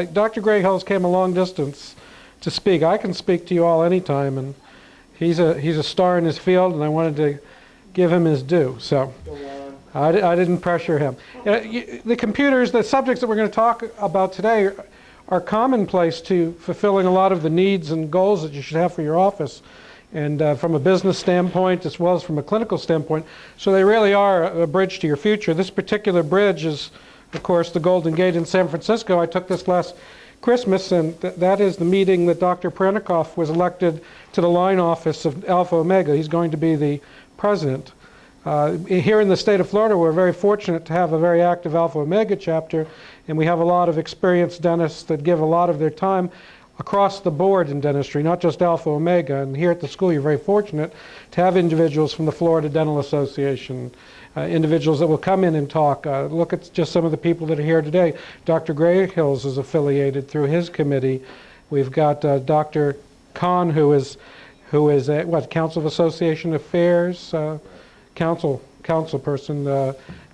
Dr. Gray Hills came a long distance to speak. I can speak to you all anytime, and he's a star in his field, and I wanted to give him his due. So I didn't pressure him. The computers, the subjects that we're going to talk about today are commonplace to fulfilling a lot of the needs and goals that you should have for your office, and from a business standpoint as well as from a clinical standpoint. So they really are a bridge to your future. This particular bridge is, of course, the Golden Gate in San Francisco. I took this last Christmas, and that is the meeting that Dr. Pranikoff was elected to the line office of Alpha Omega. He's going to be the president. Here in the state of Florida, we're very fortunate to have a very active Alpha Omega chapter, and we have a lot of experienced dentists that give a lot of their time across the board in dentistry, not just Alpha Omega. And here at the school, you're very fortunate to have individuals from the Florida Dental Association, individuals that will come in and talk. Look at just some of the people that are here today. Dr. Gray Hills is affiliated through his committee. We've got Dr. Kahn, who is Council of Association Affairs, council person.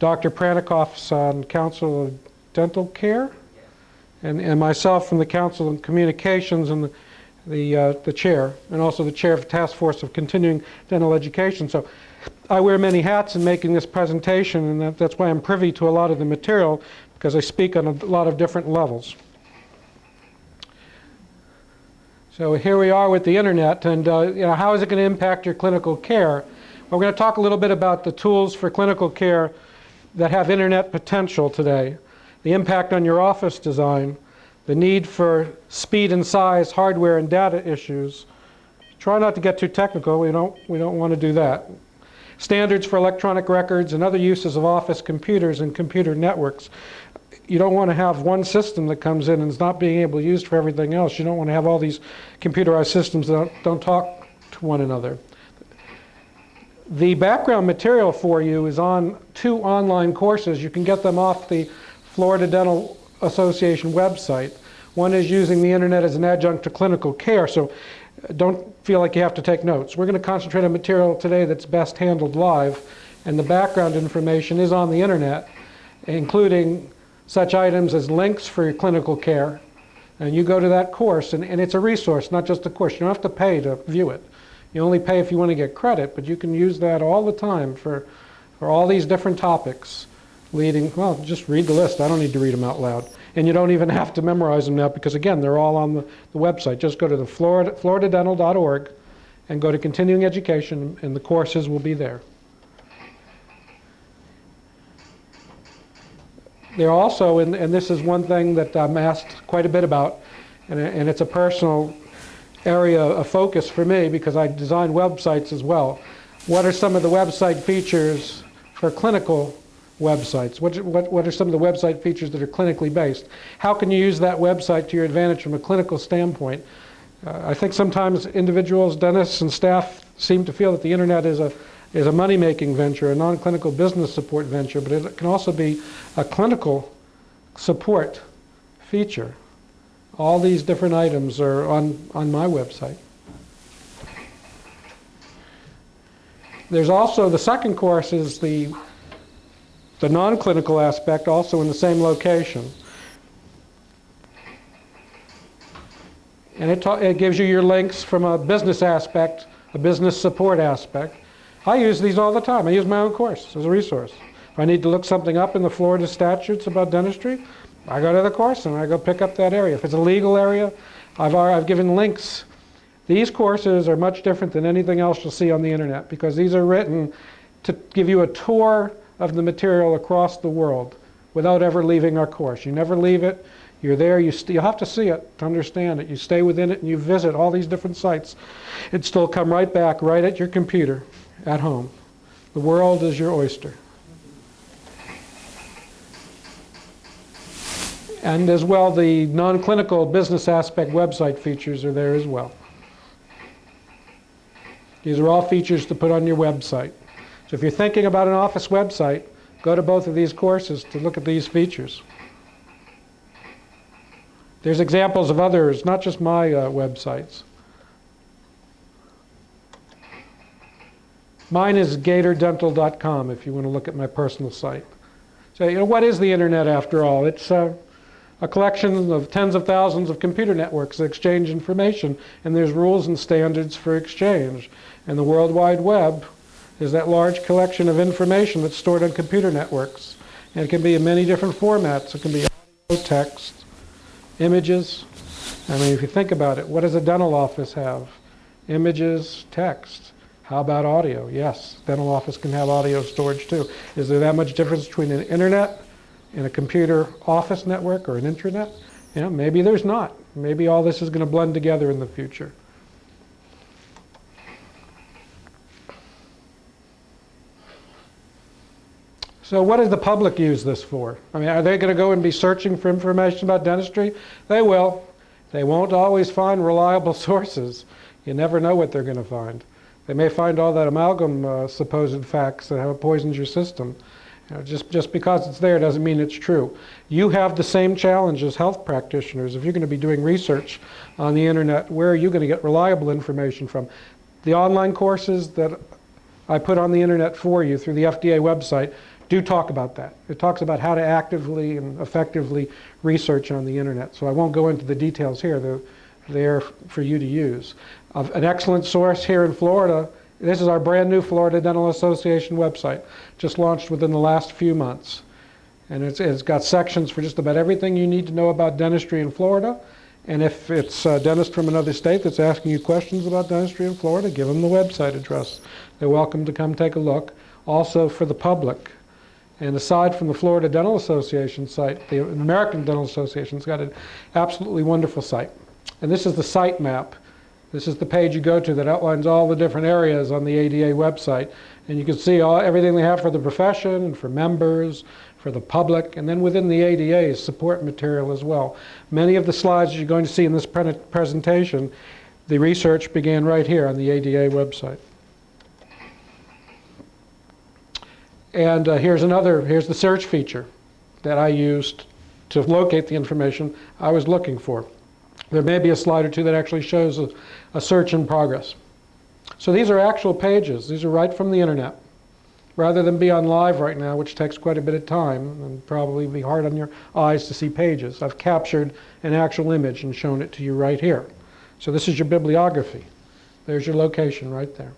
Dr. Pranikoff's on Council of Dental Care, and myself from the Council of Communications, and the chair, and also the chair of the Task Force of Continuing Dental Education. So I wear many hats in making this presentation, and that's why I'm privy to a lot of the material, because I speak on a lot of different levels. So here we are with the internet, and how is it going to impact your clinical care? Well, we're going to talk a little bit about the tools for clinical care that have internet potential today, the impact on your office design, the need for speed and size, hardware and data issues. Try not to get too technical. We don't want to do that. Standards for electronic records and other uses of office computers and computer networks. You don't want to have one system that comes in and is not being able to be used for everything else. You don't want to have all these computerized systems that don't talk to one another. The background material for you is on 2 online courses. You can get them off the Florida Dental Association website. One is using the internet as an adjunct to clinical care, so don't feel like you have to take notes. We're going to concentrate on material today that's best handled live, and the background information is on the internet, including such items as links for your clinical care. And you go to that course, and it's a resource, not just a course. You don't have to pay to view it. You only pay if you want to get credit, but you can use that all the time for all these different topics leading. Well, just read the list. I don't need to read them out loud. And you don't even have to memorize them now, because again, they're all on the website. Just go to the floridadental.org and go to continuing education, and the courses will be there. They're also, and this is one thing that I'm asked quite a bit about, and it's a personal area of focus for me because I design websites as well. What are some of the website features for clinical websites? What are some of the website features that are clinically based? How can you use that website to your advantage from a clinical standpoint? I think sometimes individuals, dentists, and staff seem to feel that the internet is a money-making venture, a non-clinical business support venture, but it can also be a clinical support feature. All these different items are on my website. There's also the second course is the non-clinical aspect, also in the same location. And it gives you your links from a business aspect, a business support aspect. I use these all the time. I use my own course as a resource. If I need to look something up in the Florida statutes about dentistry, I go to the course and I go pick up that area. If it's a legal area, I've given links. These courses are much different than anything else you'll see on the internet, because these are written to give you a tour of the material across the world without ever leaving our course. You never leave it. You're there. You have to see it to understand it. You stay within it and you visit all these different sites. It still come right back, right at your computer at home. The world is your oyster. And as well, the non-clinical business aspect website features are there as well. These are all features to put on your website. So if you're thinking about an office website, go to both of these courses to look at these features. There's examples of others, not just my websites. Mine is gatordental.com if you want to look at my personal site. So, what is the internet after all? It's a a collection of tens of thousands of computer networks that exchange information, and there's rules and standards for exchange. And the World Wide Web is that large collection of information that's stored on computer networks. And it can be in many different formats. It can be audio, text, images. I mean, if you think about it, what does a dental office have? Images, text. How about audio? Yes, dental office can have audio storage too. Is there that much difference between an internet and a computer office network or an intranet? You know, maybe there's not. Maybe all this is going to blend together in the future. So what does the public use this for? I mean, are they going to go and be searching for information about dentistry? They will. They won't always find reliable sources. You never know what they're going to find. They may find all that amalgam supposed facts that have poisoned your system. You know, just because it's there doesn't mean it's true. You have the same challenge as health practitioners. If you're going to be doing research on the internet, where are you going to get reliable information from? The online courses that I put on the internet for you through the FDA website do talk about that. It talks about how to actively and effectively research on the internet. So I won't go into the details here. They're there for you to use. An excellent source here in Florida, this is our brand new Florida Dental Association website, just launched within the last few months. And it's got sections for just about everything you need to know about dentistry in Florida. And if it's a dentist from another state that's asking you questions about dentistry in Florida, give them the website address. They're welcome to come take a look. Also for the public. And aside from the Florida Dental Association site, the American Dental Association's got an absolutely wonderful site. And this is the site map. This is the page you go to that outlines all the different areas on the ADA website. And you can see everything they have for the profession, and for members, for the public, and then within the ADA is support material as well. Many of the slides you're going to see in this presentation, the research began right here on the ADA website. And here's the search feature that I used to locate the information I was looking for. There may be a slide or two that actually shows a search in progress. So these are actual pages. These are right from the internet. Rather than be on live right now, which takes quite a bit of time and probably be hard on your eyes to see pages, I've captured an actual image and shown it to you right here. So this is your bibliography. There's your location right there.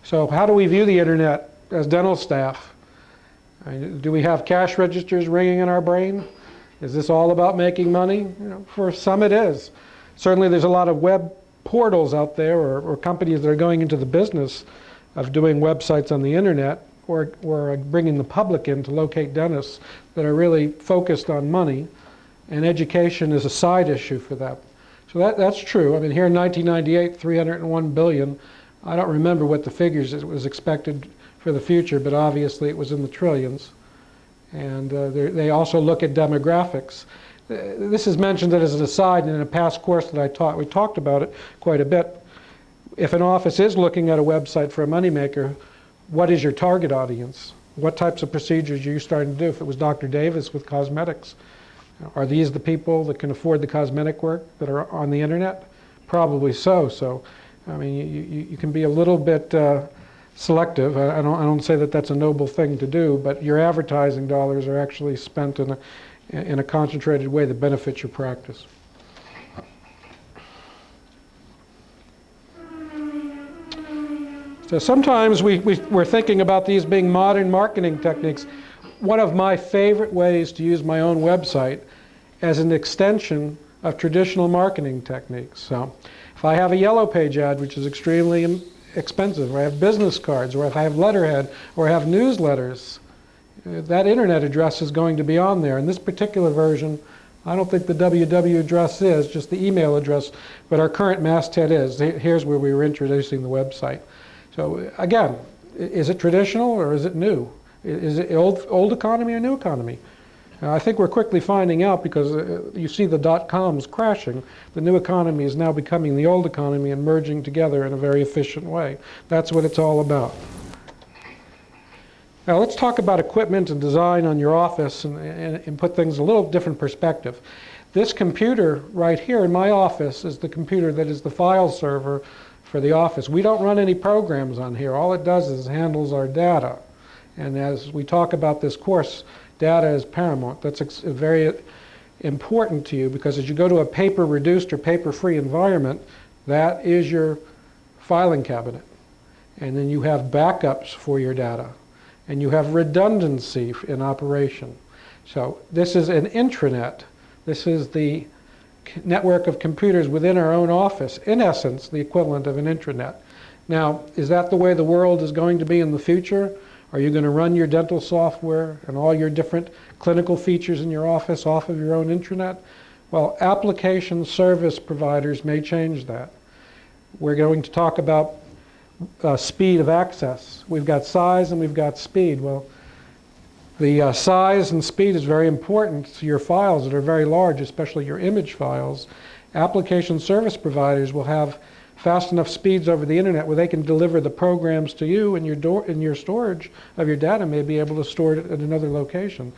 So how do we view the internet as dental staff? Do we have cash registers ringing in our brain? Is this all about making money? You know, for some it is. Certainly there's a lot of web portals out there or companies that are going into the business of doing websites on the internet or bringing the public in to locate dentists that are really focused on money, and education is a side issue for them. So that's true. I mean, here in 1998, $301 billion. I don't remember what the figures it was expected for the future, but obviously it was in the trillions. And they also look at demographics. This is mentioned as an aside in a past course that I taught. We talked about it quite a bit. If an office is looking at a website for a moneymaker, what is your target audience? What types of procedures are you starting to do? If it was Dr. Davis with cosmetics, are these the people that can afford the cosmetic work that are on the internet? Probably so. So, I mean, you can be a little bit selective. I don't say that that's a noble thing to do, but your advertising dollars are actually spent in a concentrated way that benefits your practice. So sometimes we're thinking about these being modern marketing techniques. One of my favorite ways to use my own website as an extension of traditional marketing techniques. So if I have a yellow page ad, which is extremely expensive, or I have business cards, or if I have letterhead, or I have newsletters, that internet address is going to be on there. In this particular version, I don't think the www address is, just the email address, but our current masthead is. Here's where we were introducing the website. So again, is it traditional or is it new? Is it old economy or new economy? I think we're quickly finding out, because you see the dot-coms crashing. The new economy is now becoming the old economy and merging together in a very efficient way. That's what it's all about. Now let's talk about equipment and design on your office and put things in a little different perspective. This computer right here in my office is the computer that is the file server for the office. We don't run any programs on here. All it does is handles our data. And as we talk about this course, data is paramount. That's very important to you, because as you go to a paper-reduced or paper-free environment, that is your filing cabinet. And then you have backups for your data. And you have redundancy in operation. So this is an intranet. This is the network of computers within our own office. In essence, the equivalent of an intranet. Now, is that the way the world is going to be in the future? Are you going to run your dental software and all your different clinical features in your office off of your own intranet? Well, application service providers may change that. We're going to talk about speed of access. We've got size and we've got speed. Well, the size and speed is very important to your files that are very large, especially your image files. Application service providers will have fast enough speeds over the internet where they can deliver the programs to you, and your storage of your data may be able to store it at another location.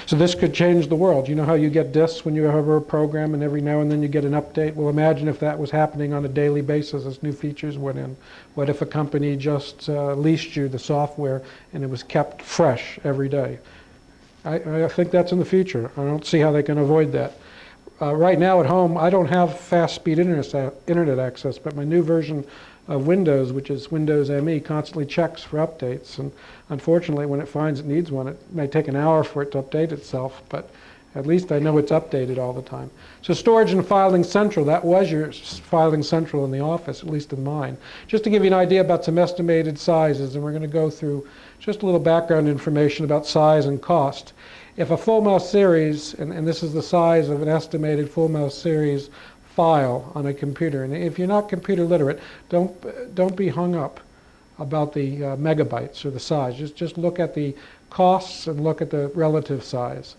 So this could change the world. You know how you get disks when you have a program and every now and then you get an update? Well, imagine if that was happening on a daily basis as new features went in. What if a company just leased you the software and it was kept fresh every day? I think that's in the future. I don't see how they can avoid that. Right now at home, I don't have fast speed internet access, but my new version of Windows, which is Windows ME, constantly checks for updates. And unfortunately, when it finds it needs one, it may take an hour for it to update itself, but at least I know it's updated all the time. So storage and filing central, that was your filing central in the office, at least in mine. Just to give you an idea about some estimated sizes, and we're going to go through just a little background information about size and cost. If a full mouse series, and this is the size of an estimated full mouse series file on a computer, and if you're not computer literate, don't be hung up about the megabytes or the size. Just look at the costs and look at the relative size.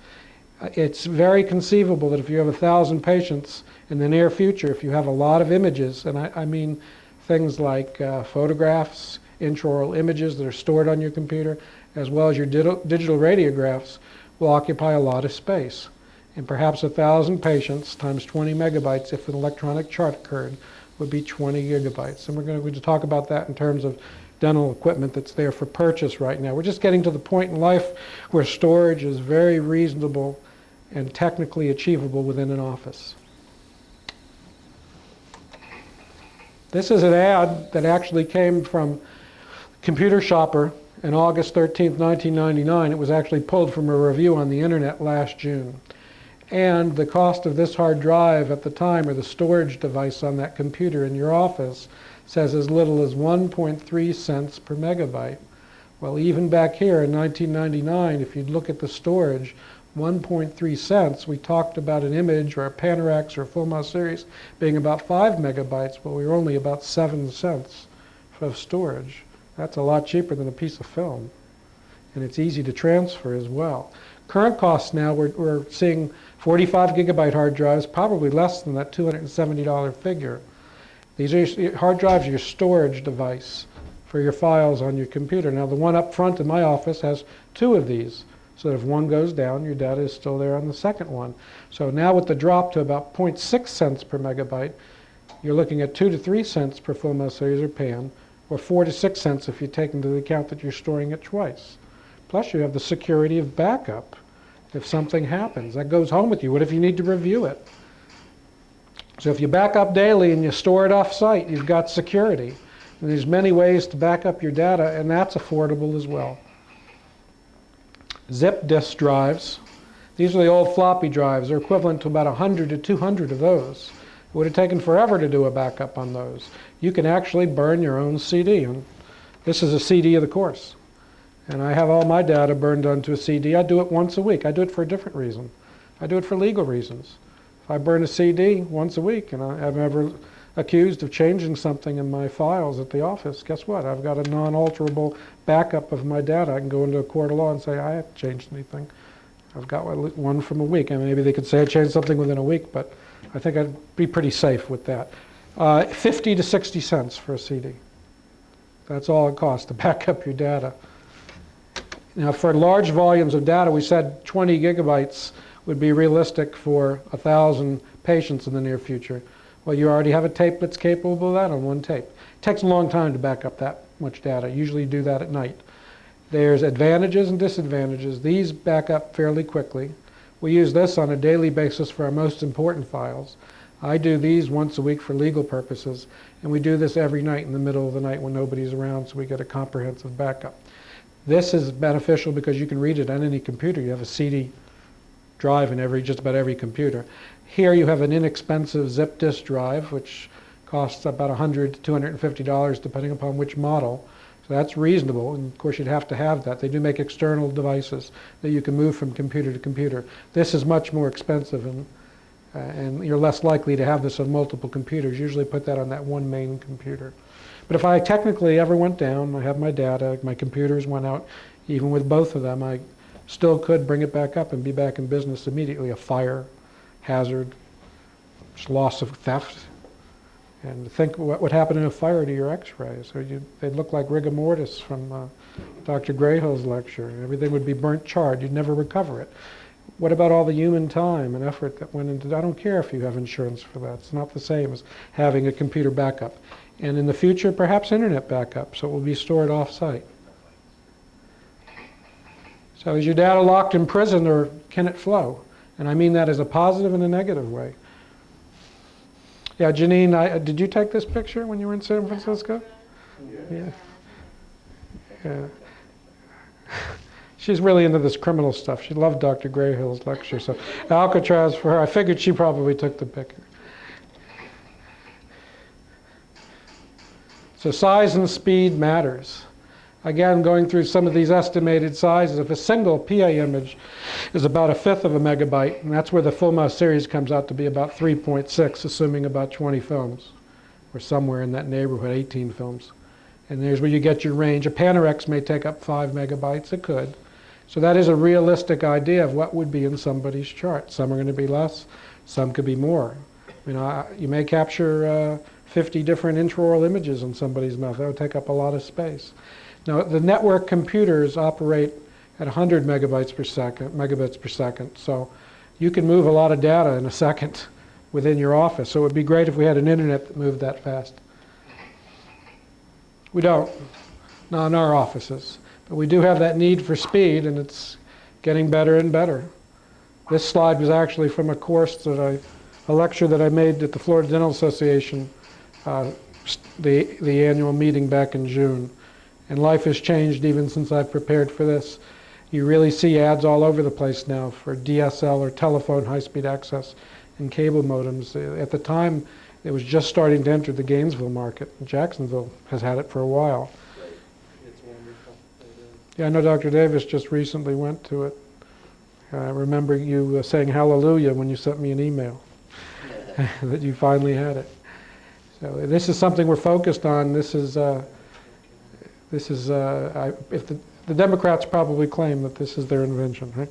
It's very conceivable that if you have 1,000 patients in the near future, if you have a lot of images, and I mean things like photographs, intraoral images that are stored on your computer, as well as your digital radiographs, will occupy a lot of space. And perhaps 1,000 patients times 20 megabytes, if an electronic chart occurred, would be 20 gigabytes. And we're going to talk about that in terms of dental equipment that's there for purchase right now. We're just getting to the point in life where storage is very reasonable and technically achievable within an office. This is an ad that actually came from Computer Shopper on August 13th, 1999. It was actually pulled from a review on the internet last June. And the cost of this hard drive at the time, or the storage device on that computer in your office, says as little as 1.3 cents per megabyte. Well, even back here in 1999, if you'd look at the storage, 1.3 cents, we talked about an image or a Panorax or a full mouse series being about 5 megabytes, but we were only about 7 cents of storage. That's a lot cheaper than a piece of film. And it's easy to transfer as well. Current costs now, we're seeing 45 gigabyte hard drives, probably less than that $270 figure. These are hard drives, your storage device for your files on your computer. Now the one up front in my office has 2 of these, so that if one goes down, your data is still there on the second one. So now with the drop to about 0.6 cents per megabyte, you're looking at 2 to 3 cents per full mouse series or pan, or 4 to 6 cents if you take into account that you're storing it twice. Plus you have the security of backup. If something happens, that goes home with you. What if you need to review it? So if you back up daily and you store it off-site, you've got security. And there's many ways to back up your data, and that's affordable as well. Zip disk drives. These are the old floppy drives. They're equivalent to about 100 to 200 of those. It would have taken forever to do a backup on those. You can actually burn your own CD. And this is a CD of the course. And I have all my data burned onto a CD. I do it once a week. I do it for a different reason. I do it for legal reasons. If I burn a CD once a week and I'm ever accused of changing something in my files at the office, guess what? I've got a non-alterable backup of my data. I can go into a court of law and say, I haven't changed anything. I've got one from a week. And maybe they could say I changed something within a week, but I think I'd be pretty safe with that. 50 to 60 cents for a CD. That's all it costs to back up your data. Now, for large volumes of data, we said 20 gigabytes would be realistic for 1,000 patients in the near future. Well, you already have a tape that's capable of that on one tape. It takes a long time to back up that much data. Usually you do that at night. There's advantages and disadvantages. These back up fairly quickly. We use this on a daily basis for our most important files. I do these once a week for legal purposes, and we do this every night in the middle of the night when nobody's around, so we get a comprehensive backup. This is beneficial because you can read it on any computer. You have a CD drive in just about every computer. Here you have an inexpensive zip disk drive, which costs about $100 to $250 depending upon which model. So that's reasonable, and of course you'd have to have that. They do make external devices that you can move from computer to computer. This is much more expensive, and you're less likely to have this on multiple computers. Usually put that on that one main computer. But if I technically ever went down, I have my data, my computers went out, even with both of them, I still could bring it back up and be back in business immediately. A fire, hazard, loss of theft. And think what would happen in a fire to your x-rays. So they'd look like rigor mortis from Dr. Grayhill's lecture. Everything would be burnt charred. You'd never recover it. What about all the human time and effort that went into it? I don't care if you have insurance for that. It's not the same as having a computer backup. And in the future, perhaps internet backup, so it will be stored off-site. So is your data locked in prison, or can it flow? And I mean that as a positive and a negative way. Yeah, Janine, did you take this picture when you were in San Francisco? Yeah. Yeah. She's really into this criminal stuff. She loved Dr. Grayhill's lecture, so Alcatraz for her. I figured she probably took the picture. So size and speed matters. Again, going through some of these estimated sizes, if a single PA image is about 1/5 of a megabyte, and that's where the full mouse series comes out to be about 3.6, assuming about 20 films, or somewhere in that neighborhood, 18 films. And there's where you get your range. A Panorex may take up 5 megabytes, it could. So that is a realistic idea of what would be in somebody's chart. Some are going to be less, some could be more. You may capture 50 different intraoral images in somebody's mouth. That would take up a lot of space. Now, the network computers operate at 100 megabits per second, so you can move a lot of data in a second within your office. So it would be great if we had an internet that moved that fast. We don't, not in our offices. But we do have that need for speed, and it's getting better and better. This slide was actually from a course a lecture that I made at the Florida Dental Association, the annual meeting back in June. And life has changed even since I've prepared for this. You really see ads all over the place now for DSL or telephone high-speed access and cable modems. At the time, it was just starting to enter the Gainesville market. Jacksonville has had it for a while. Right. It's wonderful. Yeah, I know Dr. Davis just recently went to it. I remember you saying hallelujah when you sent me an email that you finally had it. So this is something we're focused on. If the Democrats probably claim that this is their invention, right?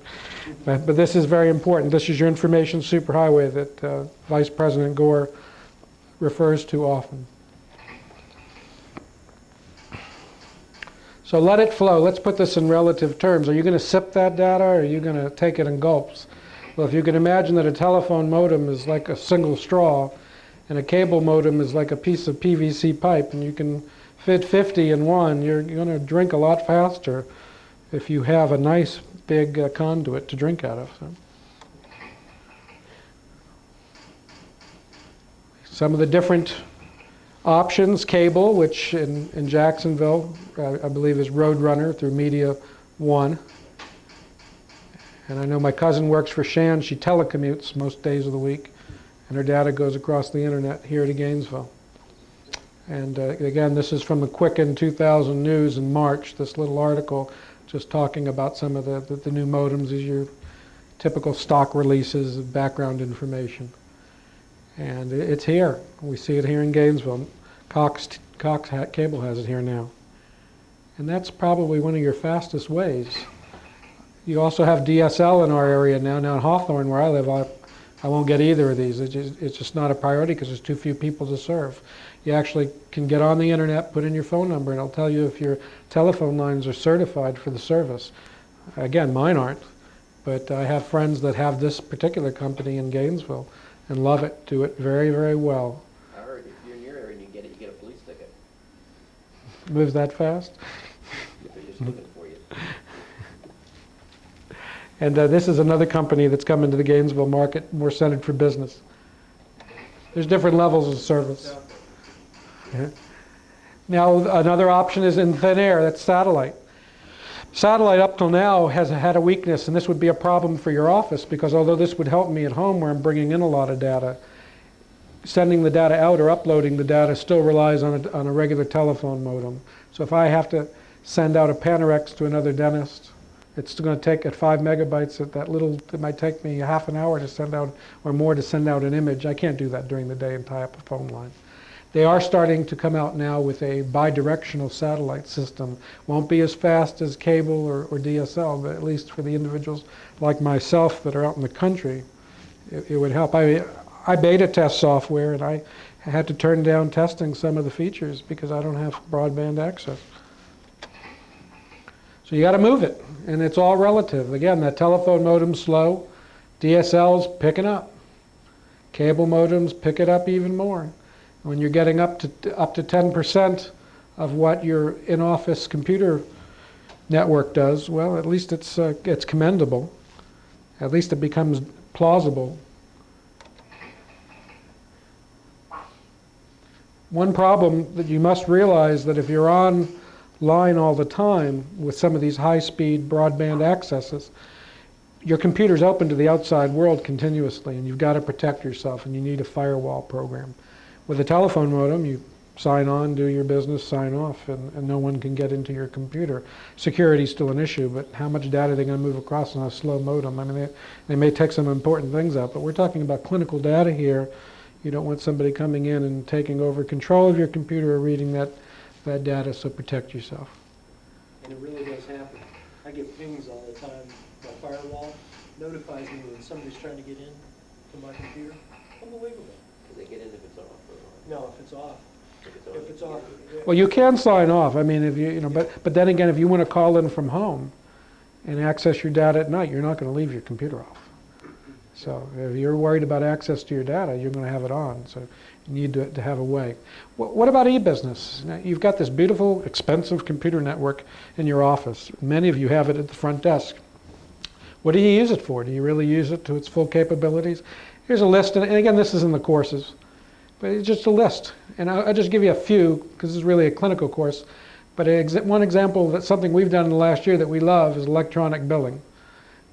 But this is very important. This is your information superhighway that Vice President Gore refers to often. So let it flow. Let's put this in relative terms. Are you going to sip that data, or are you going to take it in gulps? Well, if you can imagine that a telephone modem is like a single straw, and a cable modem is like a piece of PVC pipe, and you can fit 50 in one, you're going to drink a lot faster if you have a nice big conduit to drink out of. So. Some of the different options: cable, which in Jacksonville I believe is Roadrunner through Media One. And I know my cousin works for Shan. She telecommutes most days of the week, and her data goes across the internet here to Gainesville. And again, this is from the Quicken 2000 News in March, this little article just talking about some of the new modems. These are your typical stock releases of background information. And it's here. We see it here in Gainesville. Cox Cable has it here now. And that's probably one of your fastest ways. You also have DSL in our area now. Now in Hawthorne, where I live, I won't get either of these. It's just not a priority because there's too few people to serve. You actually can get on the internet, put in your phone number, and it'll tell you if your telephone lines are certified for the service. Again, mine aren't, but I have friends that have this particular company in Gainesville and love it, do it very, very well. I heard if you're in your area and you get a police ticket. Moves that fast? If they're just looking for you. And this is another company that's come into the Gainesville market, more centered for business. There's different levels of service. Yeah. Now, another option is in thin air, that's satellite. Satellite up till now has had a weakness, and this would be a problem for your office, because although this would help me at home where I'm bringing in a lot of data, sending the data out or uploading the data still relies on a regular telephone modem. So if I have to send out a Panorex to another dentist, it's going to take at 5 megabytes, it might take me half an hour to send out, or more to send out an image. I can't do that during the day and tie up a phone line. They are starting to come out now with a bi-directional satellite system. Won't be as fast as cable or DSL, but at least for the individuals like myself that are out in the country, it would help. I beta test software, and I had to turn down testing some of the features because I don't have broadband access. So you got to move it, and it's all relative. Again, that telephone modem's slow. DSL's picking up. Cable modems pick it up even more. When you're getting up to 10% of what your in-office computer network does, well, at least it's commendable. At least it becomes plausible. One problem that you must realize that if you're online all the time with some of these high-speed broadband accesses, your computer's open to the outside world continuously, and you've got to protect yourself, and you need a firewall program. With a telephone modem, you sign on, do your business, sign off, and no one can get into your computer. Security is still an issue, but how much data are they going to move across on a slow modem? I mean, they may take some important things out, but we're talking about clinical data here. You don't want somebody coming in and taking over control of your computer or reading that data, so protect yourself. And it really does happen. I get pings all the time. My firewall notifies me when somebody's trying to get in to my computer. Unbelievable. They get in if it's off. No, if it's off. If it's off. Well, you can sign off. I mean, if but then again, if you want to call in from home and access your data at night, you're not going to leave your computer off. So if you're worried about access to your data, you're going to have it on. So you need to have a way. What about e-business? Now, you've got this beautiful, expensive computer network in your office. Many of you have it at the front desk. What do you use it for? Do you really use it to its full capabilities? Here's a list, and again, this is in the courses, but it's just a list. And I'll just give you a few, because this is really a clinical course. But one example that's something we've done in the last year that we love is electronic billing.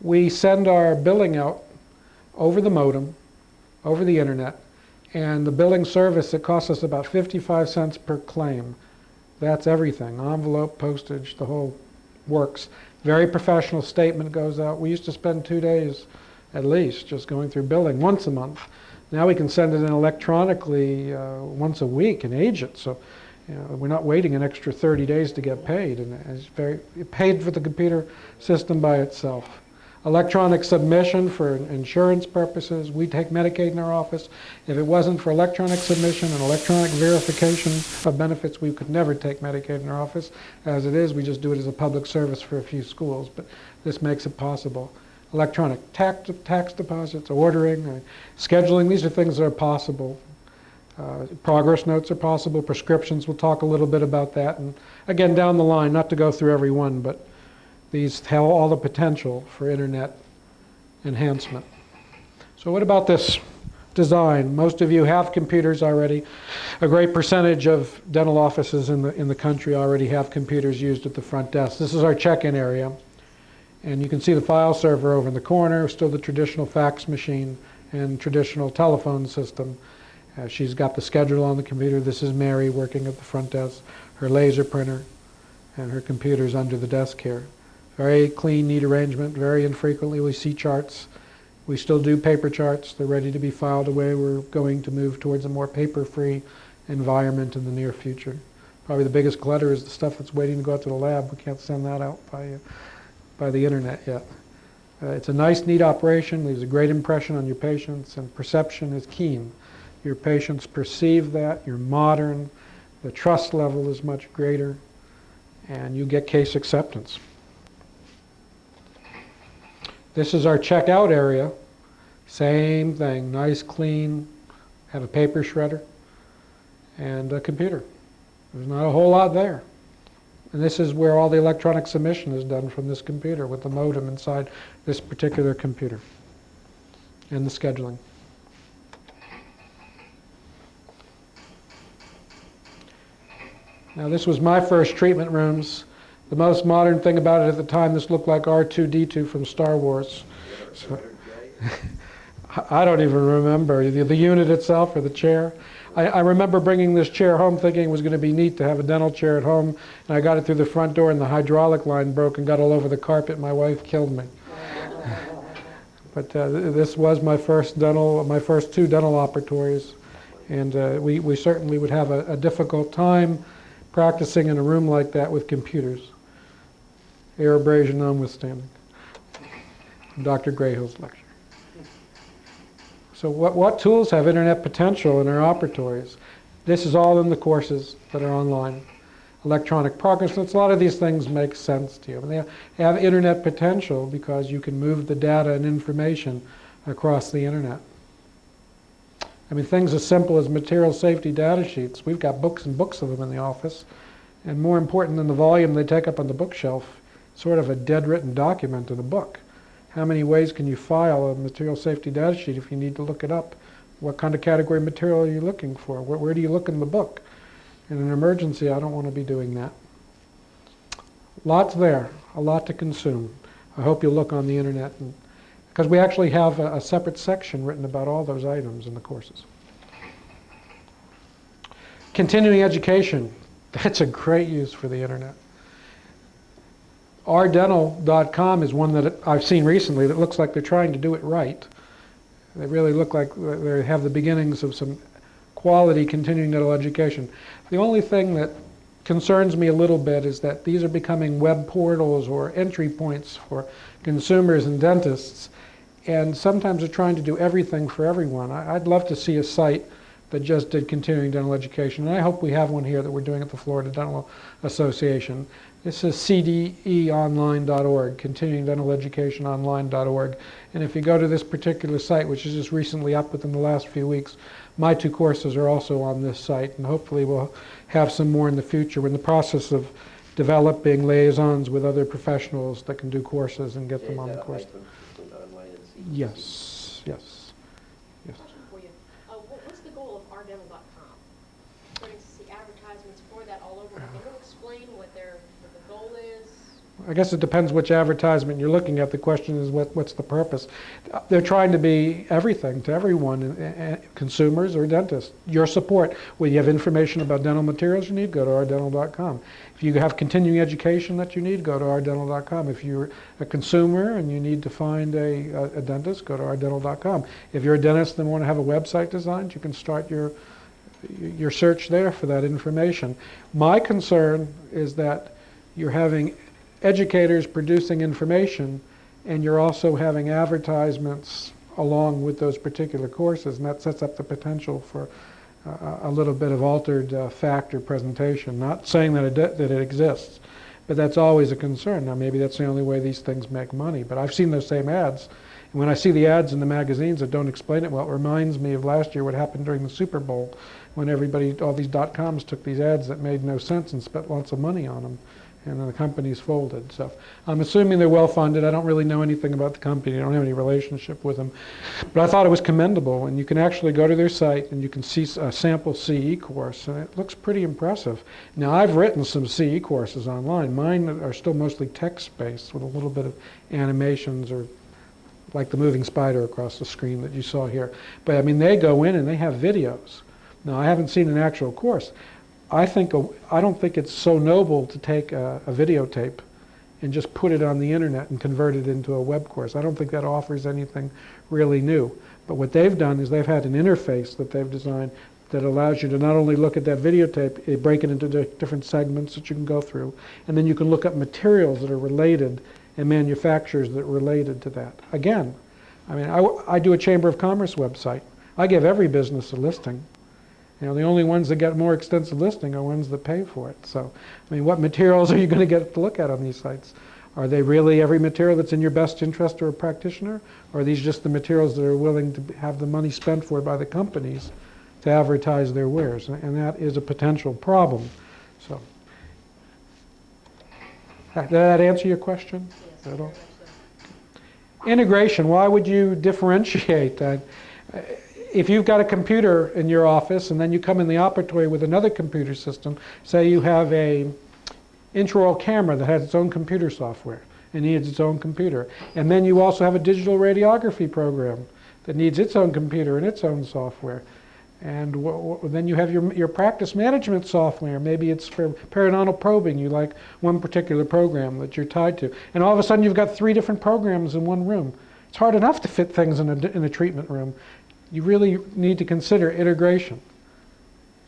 We send our billing out over the modem, over the internet, and the billing service, it costs us about 55 cents per claim. That's everything, envelope, postage, the whole works. Very professional statement goes out. We used to spend 2 days at least just going through billing once a month. Now we can send it in electronically once a week and age it. So we're not waiting an extra 30 days to get paid. And it's paid for the computer system by itself. Electronic submission for insurance purposes. We take Medicaid in our office. If it wasn't for electronic submission and electronic verification of benefits, we could never take Medicaid in our office. As it is, we just do it as a public service for a few schools, but this makes it possible. Electronic tax deposits, ordering, scheduling, these are things that are possible. Progress notes are possible. Prescriptions, we'll talk a little bit about that. And again, down the line, not to go through every one, but these have all the potential for internet enhancement. So what about this design? Most of you have computers already. A great percentage of dental offices in the country already have computers used at the front desk. This is our check-in area. And you can see the file server over in the corner, still the traditional fax machine and traditional telephone system. She's got the schedule on the computer. This is Mary working at the front desk, her laser printer, and her computer's under the desk here. Very clean, neat arrangement. Very infrequently we see charts. We still do paper charts. They're ready to be filed away. We're going to move towards a more paper-free environment in the near future. Probably the biggest clutter is the stuff that's waiting to go out to the lab. We can't send that out by the internet yet. It's a nice, neat operation, leaves a great impression on your patients, and perception is keen. Your patients perceive that, you're modern, the trust level is much greater, and you get case acceptance. This is our checkout area. Same thing, nice, clean, have a paper shredder, and a computer. There's not a whole lot there. And this is where all the electronic submission is done from this computer with the modem inside this particular computer and the scheduling. Now this was my first treatment rooms. The most modern thing about it at the time, this looked like R2-D2 from Star Wars. So, I don't even remember the unit itself or the chair. I remember bringing this chair home thinking it was going to be neat to have a dental chair at home, and I got it through the front door and the hydraulic line broke and got all over the carpet. My wife killed me. But this was my first two dental operatories, and we certainly would have a difficult time practicing in a room like that with computers. Air abrasion notwithstanding. Dr. Grayhill's lecture. So what tools have internet potential in our operatories? This is all in the courses that are online. Electronic progress notes, a lot of these things make sense to you. And they have internet potential because you can move the data and information across the internet. I mean, things as simple as material safety data sheets. We've got books and books of them in the office. And more important than the volume they take up on the bookshelf, sort of a dead written document in a book. How many ways can you file a material safety data sheet if you need to look it up? What kind of category material are you looking for? Where do you look in the book? In an emergency, I don't want to be doing that. Lots there, a lot to consume. I hope you'll look on the internet, because we actually have a separate section written about all those items in the courses. Continuing education, that's a great use for the internet. ourdental.com is one that I've seen recently that looks like they're trying to do it right. They really look like they have the beginnings of some quality continuing dental education. The only thing that concerns me a little bit is that these are becoming web portals or entry points for consumers and dentists, and sometimes they're trying to do everything for everyone. I'd love to see a site that just did continuing dental education, and I hope we have one here that we're doing at the Florida Dental Association. This is cdeonline.org, continuingdentaleducationonline.org. And if you go to this particular site, which is just recently up within the last few weeks, my two courses are also on this site, and hopefully we'll have some more in the future. We're in the process of developing liaisons with other professionals that can do courses and get them on the course. Yes, yes, yes. Question for you. What's the goal of ourdental.com? Starting to see advertisements for that all over. Can you explain what the goal is? I guess it depends which advertisement you're looking at. The question is what's the purpose? They're trying to be everything to everyone, consumers or dentists. Your support. When you have information about dental materials you need, go to ourdental.com. If you have continuing education that you need, go to ourdental.com. If you're a consumer and you need to find a dentist, go to ourdental.com. If you're a dentist and want to have a website designed, you can start your search there for that information. My concern is that you're having educators producing information, and you're also having advertisements along with those particular courses, and that sets up the potential for a little bit of altered fact or presentation. Not saying that it exists, but that's always a concern. Now maybe that's the only way these things make money, but I've seen those same ads, and when I see the ads in the magazines that don't explain it well, it reminds me of last year what happened during the Super Bowl when all these .coms took these ads that made no sense and spent lots of money on them. And then the companies folded. So I'm assuming they're well funded. I don't really know anything about the company. I don't have any relationship with them. But I thought it was commendable. And you can actually go to their site and you can see a sample CE course. And it looks pretty impressive. Now I've written some CE courses online. Mine are still mostly text-based with a little bit of animations or like the moving spider across the screen that you saw here. But I mean, they go in and they have videos. Now I haven't seen an actual course. I don't think it's so noble to take a videotape and just put it on the internet and convert it into a web course. I don't think that offers anything really new. But what they've done is they've had an interface that they've designed that allows you to not only look at that videotape, they break it into different segments that you can go through, and then you can look up materials that are related and manufacturers that are related to that. Again, I mean, I do a Chamber of Commerce website. I give every business a listing. You know, the only ones that get more extensive listing are ones that pay for it. So, I mean, what materials are you going to get to look at on these sites? Are they really every material that's in your best interest or a practitioner? Or are these just the materials that are willing to have the money spent for by the companies to advertise their wares? And that is a potential problem. So, Did that answer your question Yes, at very all? much so. Integration, why would you differentiate that? If you've got a computer in your office and then you come in the operatory with another computer system, say you have a intraoral camera that has its own computer software and needs its own computer, and then you also have a digital radiography program that needs its own computer and its own software. And then you have your practice management software. Maybe it's for periodontal probing. You like one particular program that you're tied to. And all of a sudden you've got 3 different programs in one room. It's hard enough to fit things in a treatment room. You really need to consider integration.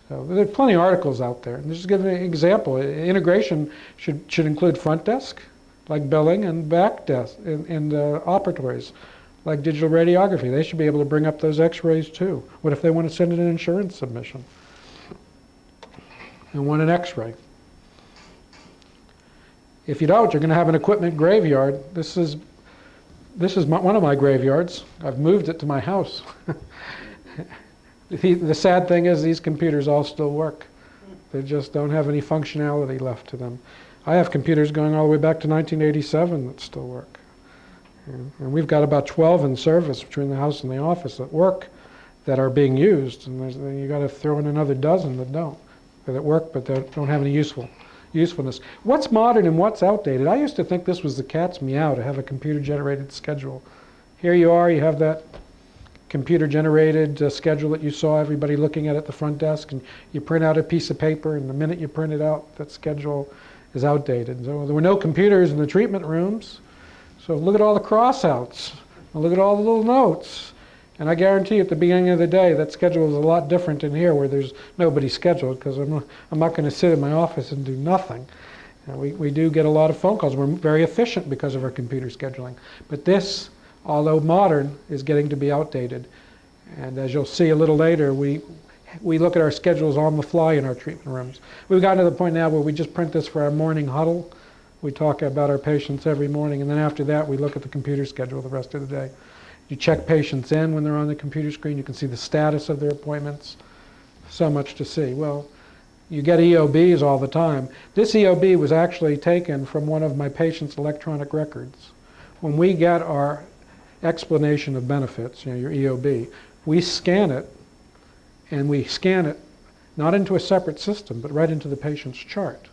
So there are plenty of articles out there. And just to give an example, integration should include front desk, like billing, and back desk, and operatories, like digital radiography. They should be able to bring up those x-rays too. What if they want to send in an insurance submission and want an x-ray? If you don't, you're going to have an equipment graveyard. This is one of my graveyards. I've moved it to my house. The sad thing is these computers all still work. They just don't have any functionality left to them. I have computers going all the way back to 1987 that still work. And we've got about 12 in service between the house and the office that work, that are being used. And you've got to throw in another dozen that don't, that work but that don't have any usefulness. What's modern and what's outdated? I used to think this was the cat's meow to have a computer-generated schedule. Here you are, you have that computer-generated schedule that you saw everybody looking at the front desk, and you print out a piece of paper, and the minute you print it out, that schedule is outdated. So there were no computers in the treatment rooms. So look at all the crossouts, and look at all the little notes. And I guarantee you at the beginning of the day, that schedule is a lot different in here where there's nobody scheduled, because I'm not going to sit in my office and do nothing. We do get a lot of phone calls. We're very efficient because of our computer scheduling. But this, although modern, is getting to be outdated. And as you'll see a little later, we look at our schedules on the fly in our treatment rooms. We've gotten to the point now where we just print this for our morning huddle. We talk about our patients every morning, and then after that we look at the computer schedule the rest of the day. You check patients in when they're on the computer screen. You can see the status of their appointments. So much to see. Well, you get EOBs all the time. This EOB was actually taken from one of my patients' electronic records. When we get our explanation of benefits, your EOB, we scan it, and we scan it not into a separate system, but right into the patient's chart.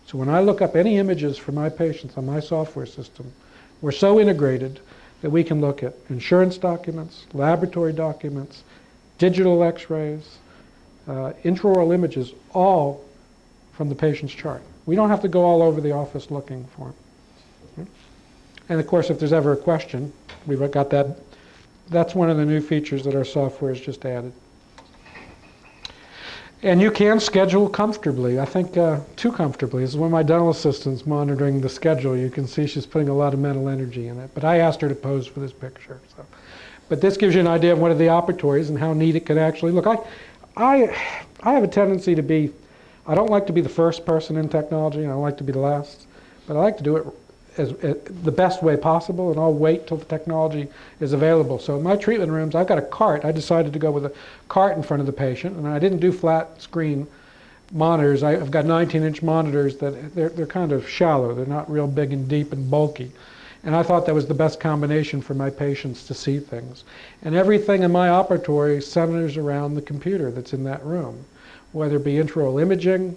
So when I look up any images for my patients on my software system, we're so integrated that we can look at insurance documents, laboratory documents, digital x-rays, intraoral images, all from the patient's chart. We don't have to go all over the office looking for them. And of course, if there's ever a question, we've got that. That's one of the new features that our software has just added. And you can schedule comfortably. I think too comfortably. This is one of my dental assistants monitoring the schedule. You can see she's putting a lot of mental energy in it. But I asked her to pose for this picture. So. But this gives you an idea of one of the operatories and how neat it could actually look. I have a tendency to be, I don't like to be the first person in technology. I don't like to be the last. But I like to do it as the best way possible, and I'll wait till the technology is available. So in my treatment rooms, I've got a cart. I decided to go with a cart in front of the patient, and I didn't do flat screen monitors. I've got 19-inch monitors that they're kind of shallow. They're not real big and deep and bulky. And I thought that was the best combination for my patients to see things. And everything in my operatory centers around the computer that's in that room, whether it be intraoral imaging,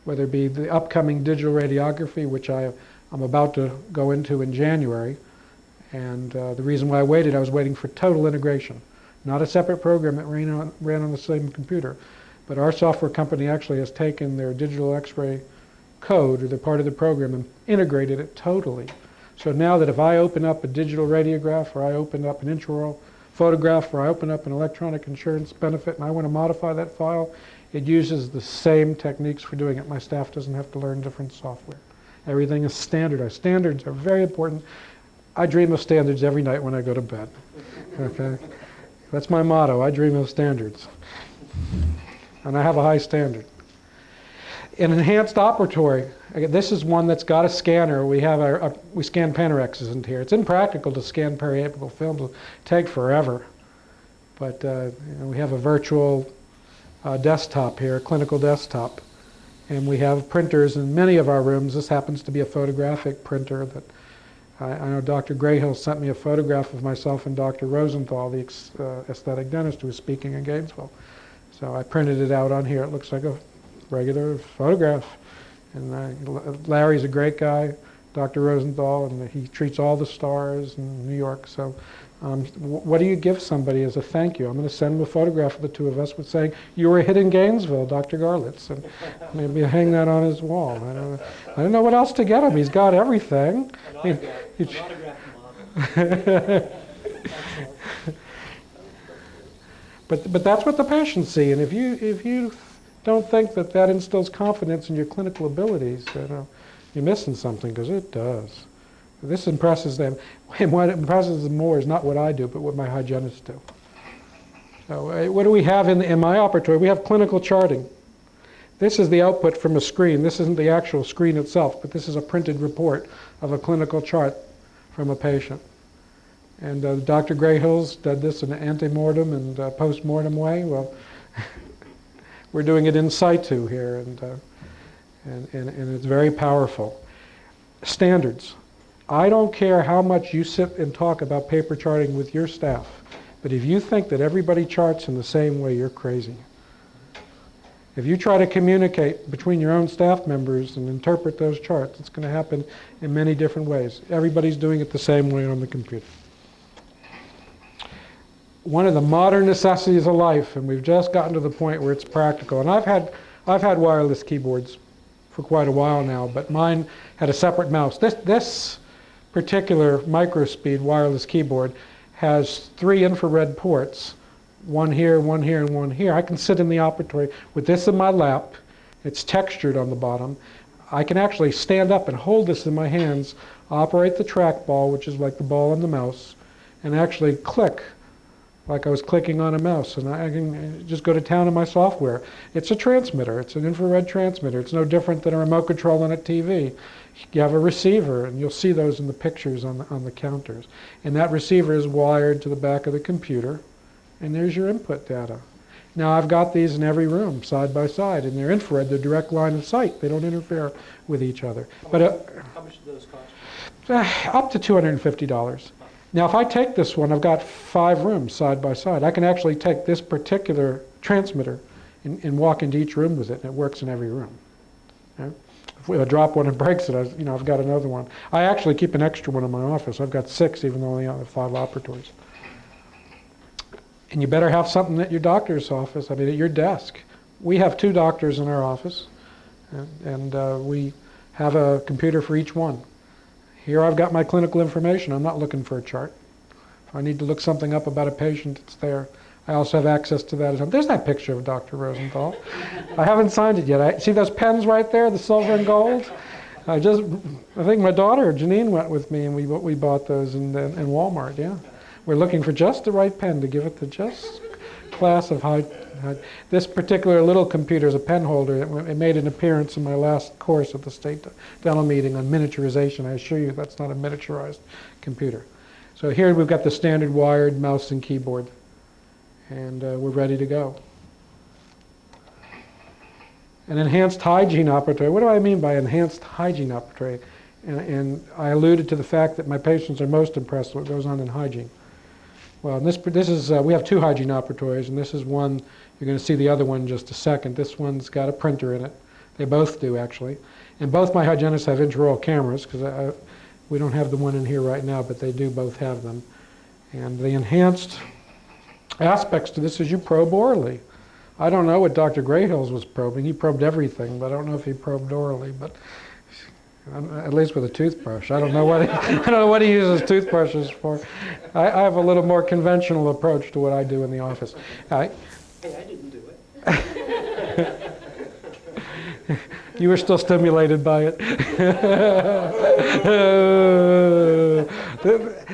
whether it be the upcoming digital radiography, which I'm about to go into in January. And the reason why I waited, I was waiting for total integration. Not a separate program that ran on the same computer. But our software company actually has taken their digital x-ray code, or the part of the program, and integrated it totally. So now that if I open up a digital radiograph, or I open up an intraoral photograph, or I open up an electronic insurance benefit and I want to modify that file, it uses the same techniques for doing it. My staff doesn't have to learn different software. Everything is standardized. Standards are very important. I dream of standards every night when I go to bed. Okay? That's my motto. I dream of standards. And I have a high standard. An enhanced operatory. This is one that's got a scanner. We have we scan Panorexes into here. It's impractical to scan periapical films. It'll take forever. But we have a virtual desktop here, a clinical desktop. And we have printers in many of our rooms. This happens to be a photographic printer that I know Dr. Grayhill sent me a photograph of myself and Dr. Rosenthal, the aesthetic dentist who was speaking in Gainesville. So I printed it out on here. It looks like a regular photograph. And Larry's a great guy, Dr. Rosenthal, and he treats all the stars in New York. So what do you give somebody as a thank you? I'm going to send him a photograph of the two of us with saying, "You were a hit in Gainesville, Dr. Garlitz." And maybe hang that on his wall. I don't know what else to get him. He's got everything. An autographed model. But that's what the patients see. And if you don't think that that instills confidence in your clinical abilities, you're missing something, because it does. This impresses them. And what impresses them more is not what I do, but what my hygienists do. So what do we have in my operatory? We have clinical charting. This is the output from a screen. This isn't the actual screen itself, but this is a printed report of a clinical chart from a patient. And Dr. Grayhill's did this in an ante-mortem and post-mortem way. Well, we're doing it in situ here, and it's very powerful. Standards. I don't care how much you sit and talk about paper charting with your staff, but if you think that everybody charts in the same way, you're crazy. If you try to communicate between your own staff members and interpret those charts, it's going to happen in many different ways. Everybody's doing it the same way on the computer. One of the modern necessities of life, and we've just gotten to the point where it's practical, and I've had wireless keyboards for quite a while now, but mine had a separate mouse. This particular microspeed wireless keyboard has 3 infrared ports, one here, one here, and one here. I can sit in the operatory with this in my lap. It's textured on the bottom. I can actually stand up and hold this in my hands, operate the trackball, which is like the ball on the mouse, and actually click like I was clicking on a mouse, and I can just go to town in my software. It's a transmitter. It's an infrared transmitter. It's no different than a remote control on a TV. You have a receiver, and you'll see those in the pictures on the counters. And that receiver is wired to the back of the computer, and there's your input data. Now, I've got these in every room, side by side, and they're infrared. They're direct line of sight. They don't interfere with each other. How much do those cost? Up to $250. Now, if I take this one, I've got 5 rooms side by side. I can actually take this particular transmitter and walk into each room with it, and it works in every room. Okay? If I drop one and breaks it, I've got another one. I actually keep an extra one in my office. I've got 6, even though I only have 5 operatories. And you better have something at your doctor's office, at your desk. We have 2 doctors in our office, and we have a computer for each one. Here I've got my clinical information. I'm not looking for a chart. If I need to look something up about a patient, it's there. I also have access to that. There's that picture of Dr. Rosenthal. I haven't signed it yet. See those pens right there, the silver and gold? I think my daughter, Janine, went with me, and we bought those in Walmart, yeah. We're looking for just the right pen to give it the just class of high. This particular little computer is a pen holder. It made an appearance in my last course at the state dental meeting on miniaturization. I assure you that's not a miniaturized computer. So here we've got the standard wired mouse and keyboard, and we're ready to go. An enhanced hygiene operatory. What do I mean by enhanced hygiene operatory? And I alluded to the fact that my patients are most impressed with what goes on in hygiene. Well, this is we have 2 hygiene operatories, and this is one. You're going to see the other one in just a second. This one's got a printer in it. They both do, actually. And both my hygienists have intraoral cameras, because we don't have the one in here right now, but they do both have them. And the enhanced aspects to this is you probe orally. I don't know what Dr. Grayhill's was probing. He probed everything, but I don't know if he probed orally. But at least with a toothbrush. I don't know what he uses toothbrushes for. I have a little more conventional approach to what I do in the office. Hey, I didn't do it. You were still stimulated by it.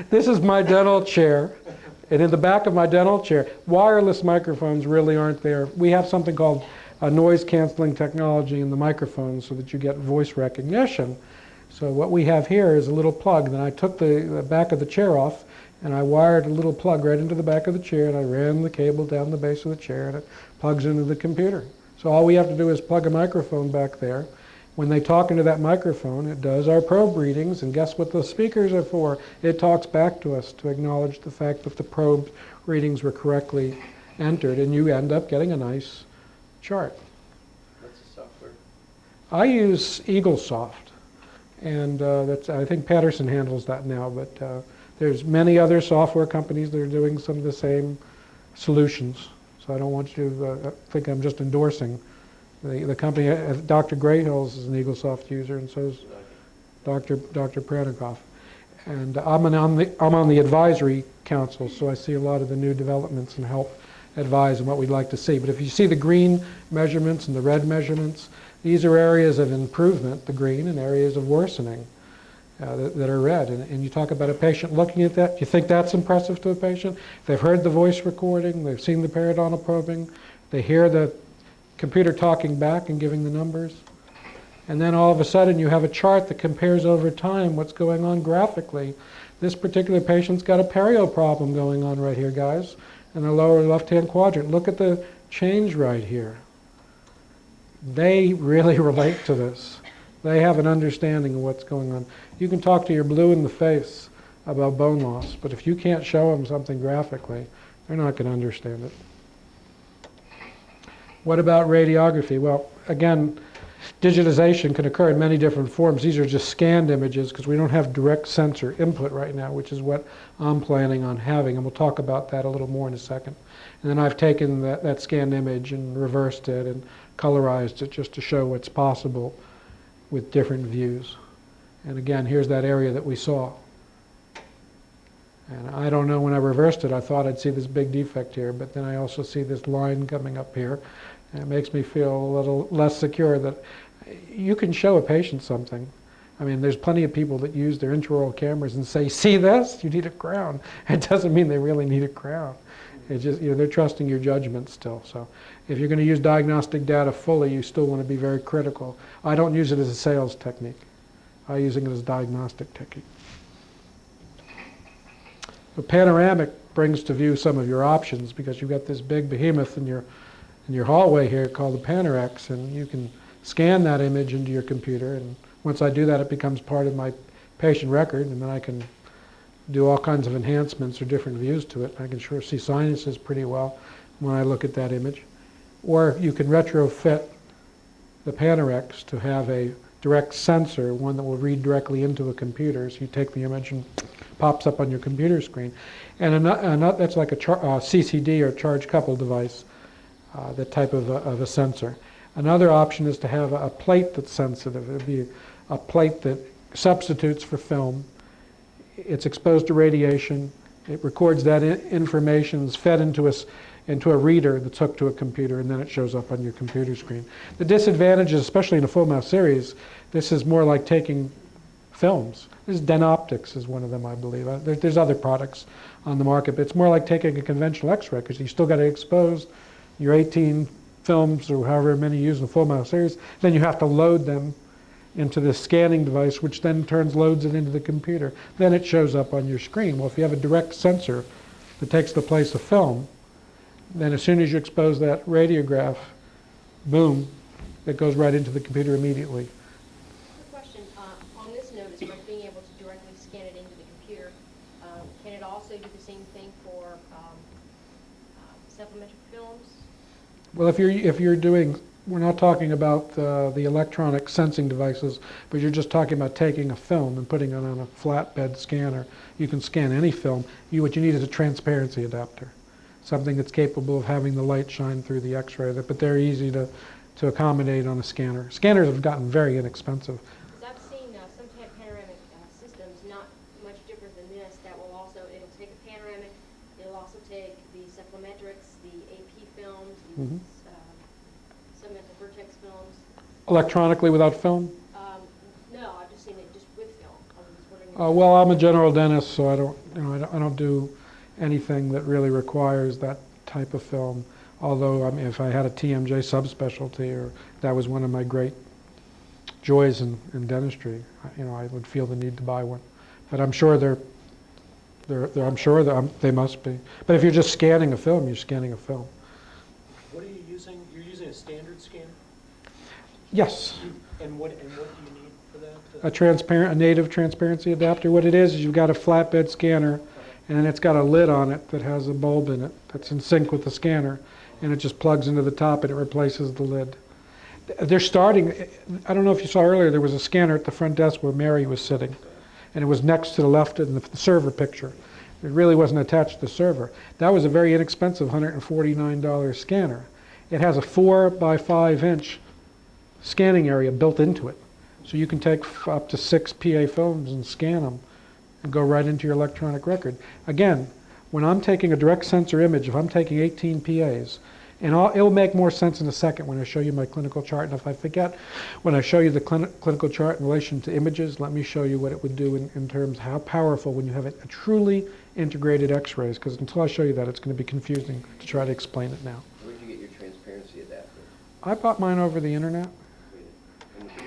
This is my dental chair. And in the back of my dental chair, wireless microphones really aren't there. We have something called a noise canceling technology in the microphone so that you get voice recognition. So what we have here is a little plug. Then I took the back of the chair off, and I wired a little plug right into the back of the chair, and I ran the cable down the base of the chair, and it plugs into the computer. So So all we have to do is plug a microphone back there. When they talk into that microphone, it does our probe readings, and guess what the speakers are for? It talks back to us to acknowledge the fact that the probe readings were correctly entered, and you end up getting a nice chart. What's the software? I use EagleSoft, and I think Patterson handles that now, but there's many other software companies that are doing some of the same solutions. So I don't want you to think I'm just endorsing the company. Dr. Grayhills is an EagleSoft user, and so is Dr. Pranikoff. And I'm on the advisory council, so I see a lot of the new developments and help advise on what we'd like to see. But if you see the green measurements and the red measurements, these are areas of improvement, the green, and areas of worsening that are red. And you talk about a patient looking at that, you think that's impressive to a patient? They've heard the voice recording, they've seen the periodontal probing, they hear the computer talking back and giving the numbers. And then all of a sudden you have a chart that compares over time what's going on graphically. This particular patient's got a perio problem going on right here, guys, in the lower left-hand quadrant. Look at the change right here. They really relate to this. They have an understanding of what's going on. You can talk to your blue in the face about bone loss, but if you can't show them something graphically, they're not going to understand it. What about radiography? Well, again, digitization can occur in many different forms. These are just scanned images because we don't have direct sensor input right now, which is what I'm planning on having, and we'll talk about that a little more in a second. And then I've taken that scanned image and reversed it and colorized it just to show what's possible with different views. And again, here's that area that we saw. And I don't know, when I reversed it, I thought I'd see this big defect here, but then I also see this line coming up here. And it makes me feel a little less secure that you can show a patient something. I mean, there's plenty of people that use their intraoral cameras and say, see this? You need a crown. It doesn't mean they really need a crown. It's just, they're trusting your judgment still. So if you're going to use diagnostic data fully, you still want to be very critical. I don't use it as a sales technique. I use it as a diagnostic technique. The panoramic brings to view some of your options because you've got this big behemoth in your hallway here called the Panorex, and you can scan that image into your computer, and once I do that, it becomes part of my patient record, and then I can do all kinds of enhancements or different views to it. I can sure see sinuses pretty well when I look at that image. Or you can retrofit the Panorex to have a direct sensor, one that will read directly into a computer. So you take the image and pops up on your computer screen. And that's like a CCD or charge coupled device, that type of a sensor. Another option is to have a plate that's sensitive. It would be a plate that substitutes for film. It's exposed to radiation. It records that information, is fed into a reader that's hooked to a computer, and then it shows up on your computer screen. The disadvantages, especially in a full mouth series, this is more like taking films. This is Denoptics is one of them, I believe. There's other products on the market, but it's more like taking a conventional X-ray because you still got to expose your 18 films or however many you use in a full mouth series. Then you have to load them into this scanning device, which then loads it into the computer. Then it shows up on your screen. Well, if you have a direct sensor that takes the place of film, then as soon as you expose that radiograph, boom, it goes right into the computer immediately. Quick question, on this notice, by being able to directly scan it into the computer, can it also do the same thing for supplementary films? Well, if you're doing, we're not talking about the electronic sensing devices, but you're just talking about taking a film and putting it on a flatbed scanner. You can scan any film. What you need is a transparency adapter, something that's capable of having the light shine through the X-ray, but they're easy to accommodate on a scanner. Scanners have gotten very inexpensive. Because I've seen some panoramic systems not much different than this that will also, it'll take a panoramic, it'll also take the supplementrics, the AP films, the supplemental vertex films. Electronically without film? No, I've just seen it just with film. I was just wondering. Well, I'm a general dentist, so I don't do anything that really requires that type of film. Although, if I had a TMJ subspecialty, or that was one of my great joys in dentistry, I would feel the need to buy one. But I'm sure they must be. But if you're just scanning a film, you're scanning a film. What are you using? You're using a standard scanner Yes. And what do you need for that? A native transparency adapter. What it is you've got a flatbed scanner, and it's got a lid on it that has a bulb in it that's in sync with the scanner, and it just plugs into the top and it replaces the lid. They're starting, I don't know if you saw earlier, there was a scanner at the front desk where Mary was sitting, and it was next to the left in the server picture. It really wasn't attached to the server. That was a very inexpensive $149 scanner. It has a 4 by 5 inch scanning area built into it. So you can take up to 6 PA films and scan them and go right into your electronic record. Again, when I'm taking a direct sensor image, if I'm taking 18 PAs, and it'll make more sense in a second when I show you my clinical chart. And if I forget, when I show you the clinical chart in relation to images, let me show you what it would do in terms of how powerful when you have a truly integrated X-rays, because until I show you that, it's going to be confusing to try to explain it now. Where did you get your transparency adapter? I bought mine over the internet. How much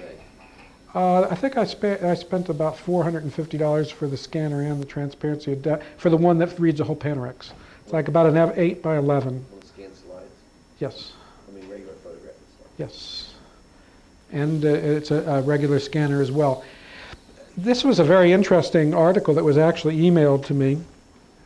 are they? I think I spent about $450 for the scanner and the transparency adapter, for the one that reads a whole Panorex. It's like about an 8 by 11. Will it scan slides? Yes. I mean regular photographic slides? Yes. And it's a regular scanner as well. This was a very interesting article that was actually emailed to me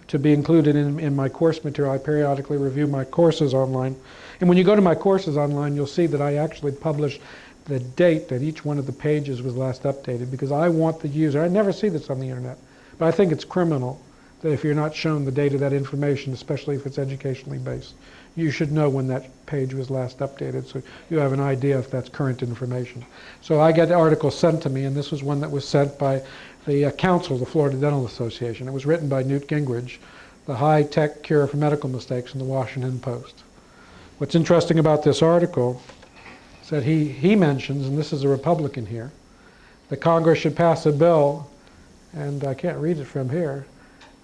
to be included in my course material. I periodically review my courses online. And when you go to my courses online, you'll see that I actually publish the date that each one of the pages was last updated, because I want the user, I never see this on the internet, but I think it's criminal that if you're not shown the date of that information, especially if it's educationally based, you should know when that page was last updated so you have an idea if that's current information. So I get articles sent to me, and this was one that was sent by the council of the Florida Dental Association. It was written by Newt Gingrich, The High-Tech Cure for Medical Mistakes, in the Washington Post. What's interesting about this article is that he mentions, and this is a Republican here, that Congress should pass a bill, and I can't read it from here,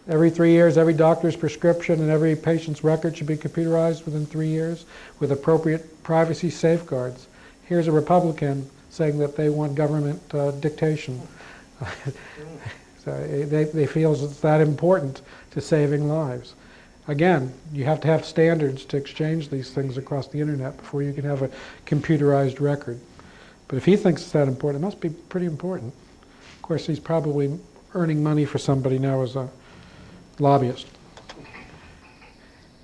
every 3 years, every doctor's prescription and every patient's record should be computerized within 3 years with appropriate privacy safeguards. Here's a Republican saying that they want government dictation. So they feel it's that important to saving lives. Again, you have to have standards to exchange these things across the internet before you can have a computerized record. But if he thinks it's that important, it must be pretty important. Of course, he's probably earning money for somebody now as a lobbyist.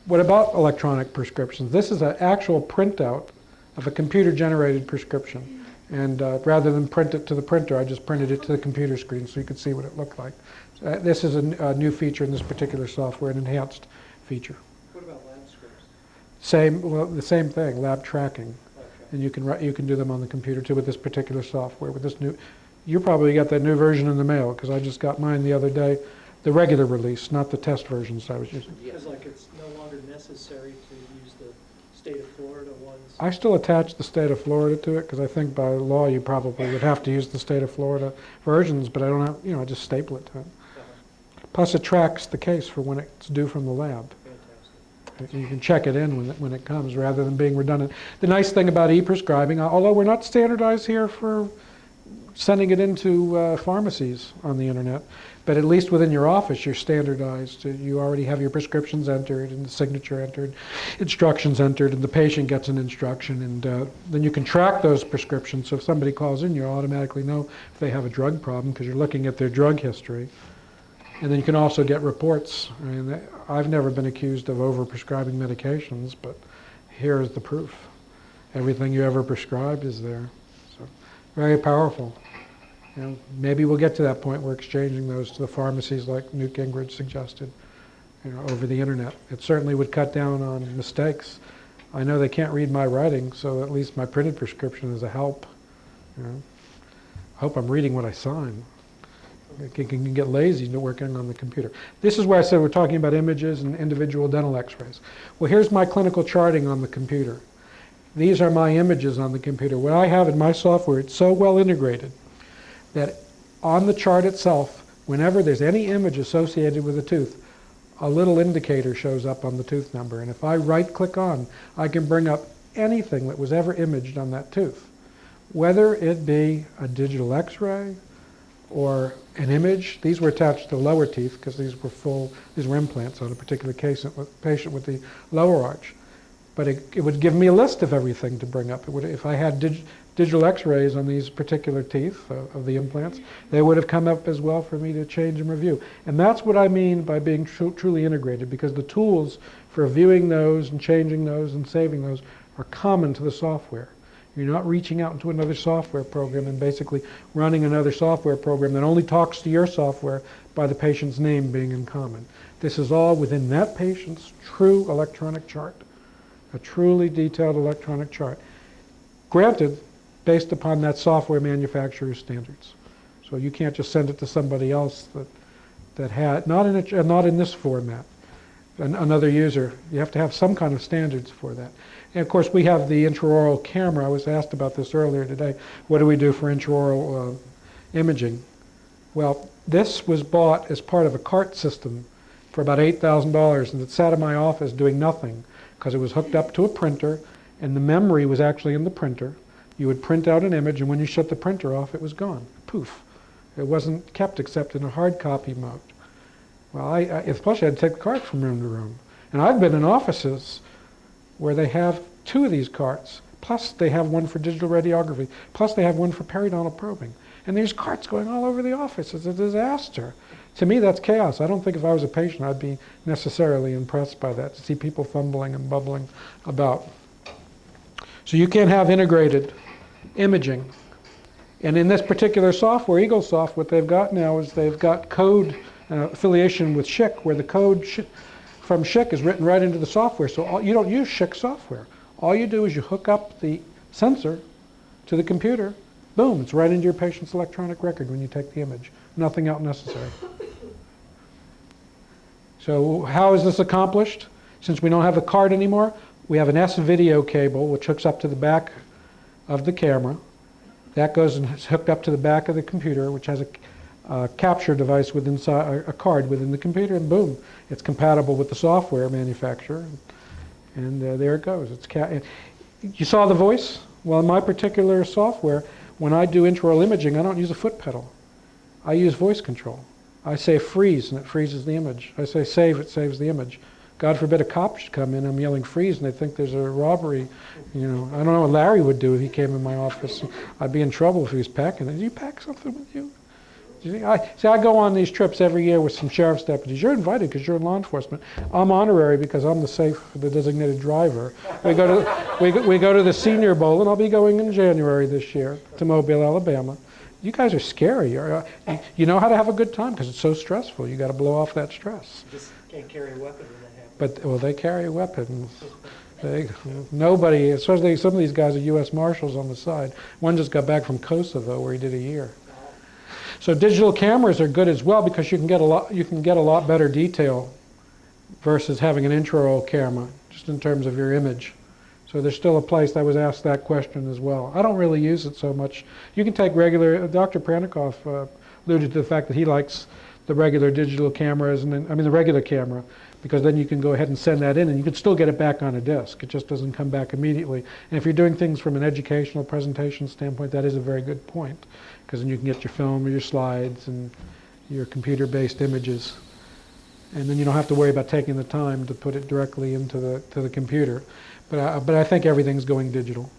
What about electronic prescriptions? This is an actual printout of a computer-generated prescription. And rather than print it to the printer, I just printed it to the computer screen so you could see what it looked like. This is a new feature in this particular software, an enhanced feature. What about lab scripts? The same thing, lab tracking. Okay. And you can do them on the computer too with this particular software. With this new, you probably got that new version in the mail, because I just got mine the other day. The regular release, not the test versions I was using. Because like it's no longer necessary to use the state of Florida ones. I still attach the state of Florida to it, because I think by law you probably would have to use the state of Florida versions, but I don't have, I just staple it to it. Plus it tracks the case for when it's due from the lab. Fantastic. You can check it in when it comes rather than being redundant. The nice thing about e-prescribing, although we're not standardized here for sending it into pharmacies on the internet, but at least within your office you're standardized. You already have your prescriptions entered and the signature entered, instructions entered, and the patient gets an instruction, and then you can track those prescriptions. So if somebody calls in, you automatically know if they have a drug problem because you're looking at their drug history. And then you can also get reports. I mean, I've never been accused of over-prescribing medications, but here is the proof. Everything you ever prescribed is there. So very powerful. Maybe we'll get to that point where exchanging those to the pharmacies like Newt Gingrich suggested, over the internet. It certainly would cut down on mistakes. I know they can't read my writing, so at least my printed prescription is a help. I hope I'm reading what I sign. You can get lazy working on the computer. This is where I said we're talking about images and individual dental x-rays. Well, here's my clinical charting on the computer. These are my images on the computer. What I have in my software, it's so well integrated that on the chart itself, whenever there's any image associated with a tooth, a little indicator shows up on the tooth number. And if I right-click on, I can bring up anything that was ever imaged on that tooth, whether it be a digital x-ray or an image. These were attached to the lower teeth because these were implants on a particular patient with the lower arch. But it would give me a list of everything to bring up. If I had digital x-rays on these particular teeth of the implants, they would have come up as well for me to change and review. And that's what I mean by being truly integrated, because the tools for viewing those and changing those and saving those are common to the software. You're not reaching out into another software program and basically running another software program that only talks to your software by the patient's name being in common. This is all within that patient's true electronic chart, a truly detailed electronic chart. Granted, based upon that software manufacturer's standards. So you can't just send it to somebody else that had, not in this format, another user. You have to have some kind of standards for that. And of course, we have the intraoral camera. I was asked about this earlier today. What do we do for intraoral imaging? Well, this was bought as part of a cart system for about $8,000, and it sat in my office doing nothing because it was hooked up to a printer, and the memory was actually in the printer. You would print out an image, and when you shut the printer off, it was gone. Poof. It wasn't kept except in a hard copy mode. Well, especially I had to take the cart from room to room. And I've been in offices where they have 2 of these carts, plus they have one for digital radiography, plus they have one for periodontal probing. And there's carts going all over the office. It's a disaster. To me, that's chaos. I don't think if I was a patient, I'd be necessarily impressed by that, to see people fumbling and bubbling about. So you can't have integrated imaging. And in this particular software, EagleSoft, what they've got now is they've got code affiliation with SHIC, where the code from SHIC is written right into the software. So you don't use SHIC software. All you do is you hook up the sensor to the computer. Boom, it's right into your patient's electronic record when you take the image. Nothing else necessary. So how is this accomplished? Since we don't have the card anymore, we have an S-video cable which hooks up to the back of the camera. That goes and is hooked up to the back of the computer, which has a capture device within a card within the computer, and boom, it's compatible with the software manufacturer, and there it goes. You saw the voice? Well, in my particular software, when I do intraoral imaging, I don't use a foot pedal. I use voice control. I say freeze, and it freezes the image. I say save, it saves the image. God forbid a cop should come in, I'm yelling freeze, and they think there's a robbery. You know, I don't know what Larry would do if he came in my office. I'd be in trouble if he was packing it. Did you pack something with you? I go on these trips every year with some sheriff's deputies. You're invited because you're in law enforcement. I'm honorary because I'm the designated driver. We go to the Senior Bowl, and I'll be going in January this year to Mobile, Alabama. You guys are scary. You know how to have a good time because it's so stressful. You got to blow off that stress. You just can't carry a weapon when that happens. But well, they carry weapons. Nobody, especially some of these guys are U.S. Marshals on the side. One just got back from Kosovo where he did a year. So digital cameras are good as well because you can get a lot better detail versus having an intraoral camera, just in terms of your image. So there's still a place. I was asked that question as well. I don't really use it so much. You can take regular. Dr. Pranikoff alluded to the fact that he likes the regular digital cameras, the regular camera, because then you can go ahead and send that in, and you can still get it back on a disk. It just doesn't come back immediately. And if you're doing things from an educational presentation standpoint, that is a very good point, because then you can get your film or your slides and your computer-based images, and then you don't have to worry about taking the time to put it directly into the computer. But I think everything's going digital.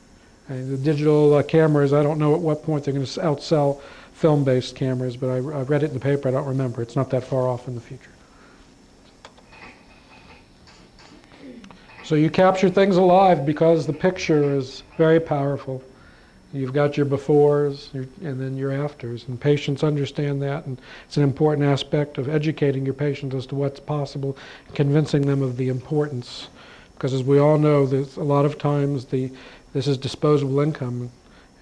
The digital cameras, I don't know at what point they're going to outsell film-based cameras, but I read it in the paper. I don't remember. It's not that far off in the future. So you capture things alive because the picture is very powerful. You've got your befores and then your afters, and patients understand that, and it's an important aspect of educating your patient as to what's possible, convincing them of the importance. Because as we all know, there's a lot of times this is disposable income,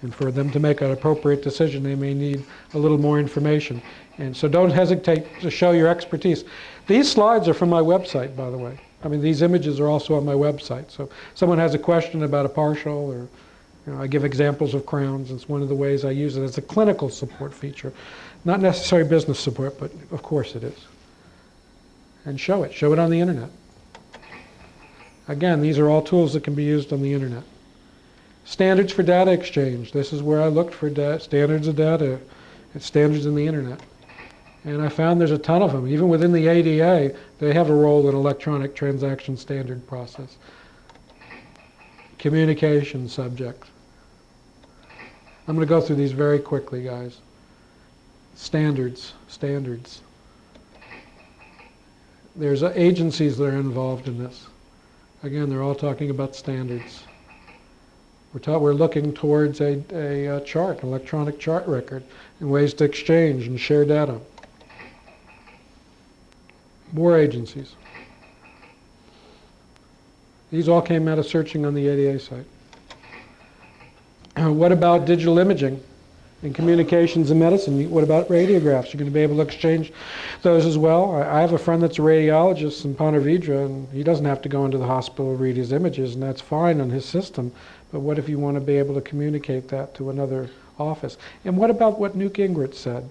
and for them to make an appropriate decision, they may need a little more information. And so don't hesitate to show your expertise. These slides are from my website, by the way. I mean, these images are also on my website. So if someone has a question about a partial, or I give examples of crowns. It's one of the ways I use it as a clinical support feature. Not necessarily business support, but of course it is. And show it on the internet. Again, these are all tools that can be used on the internet. Standards for data exchange. This is where I looked for standards of data. It's standards in the internet. And I found there's a ton of them. Even within the ADA, they have a role in electronic transaction standard process. Communication subject. I'm going to go through these very quickly, guys. Standards. There's agencies that are involved in this. Again, they're all talking about standards. We're looking towards a chart, an electronic chart record, and ways to exchange and share data. More agencies. These all came out of searching on the ADA site. What about digital imaging and communications in medicine? What about radiographs? You're going to be able to exchange those as well. I have a friend that's a radiologist in Ponte Vedra, and he doesn't have to go into the hospital to read his images, and that's fine on his system. But what if you want to be able to communicate that to another office? And what about what Newt Gingrich said?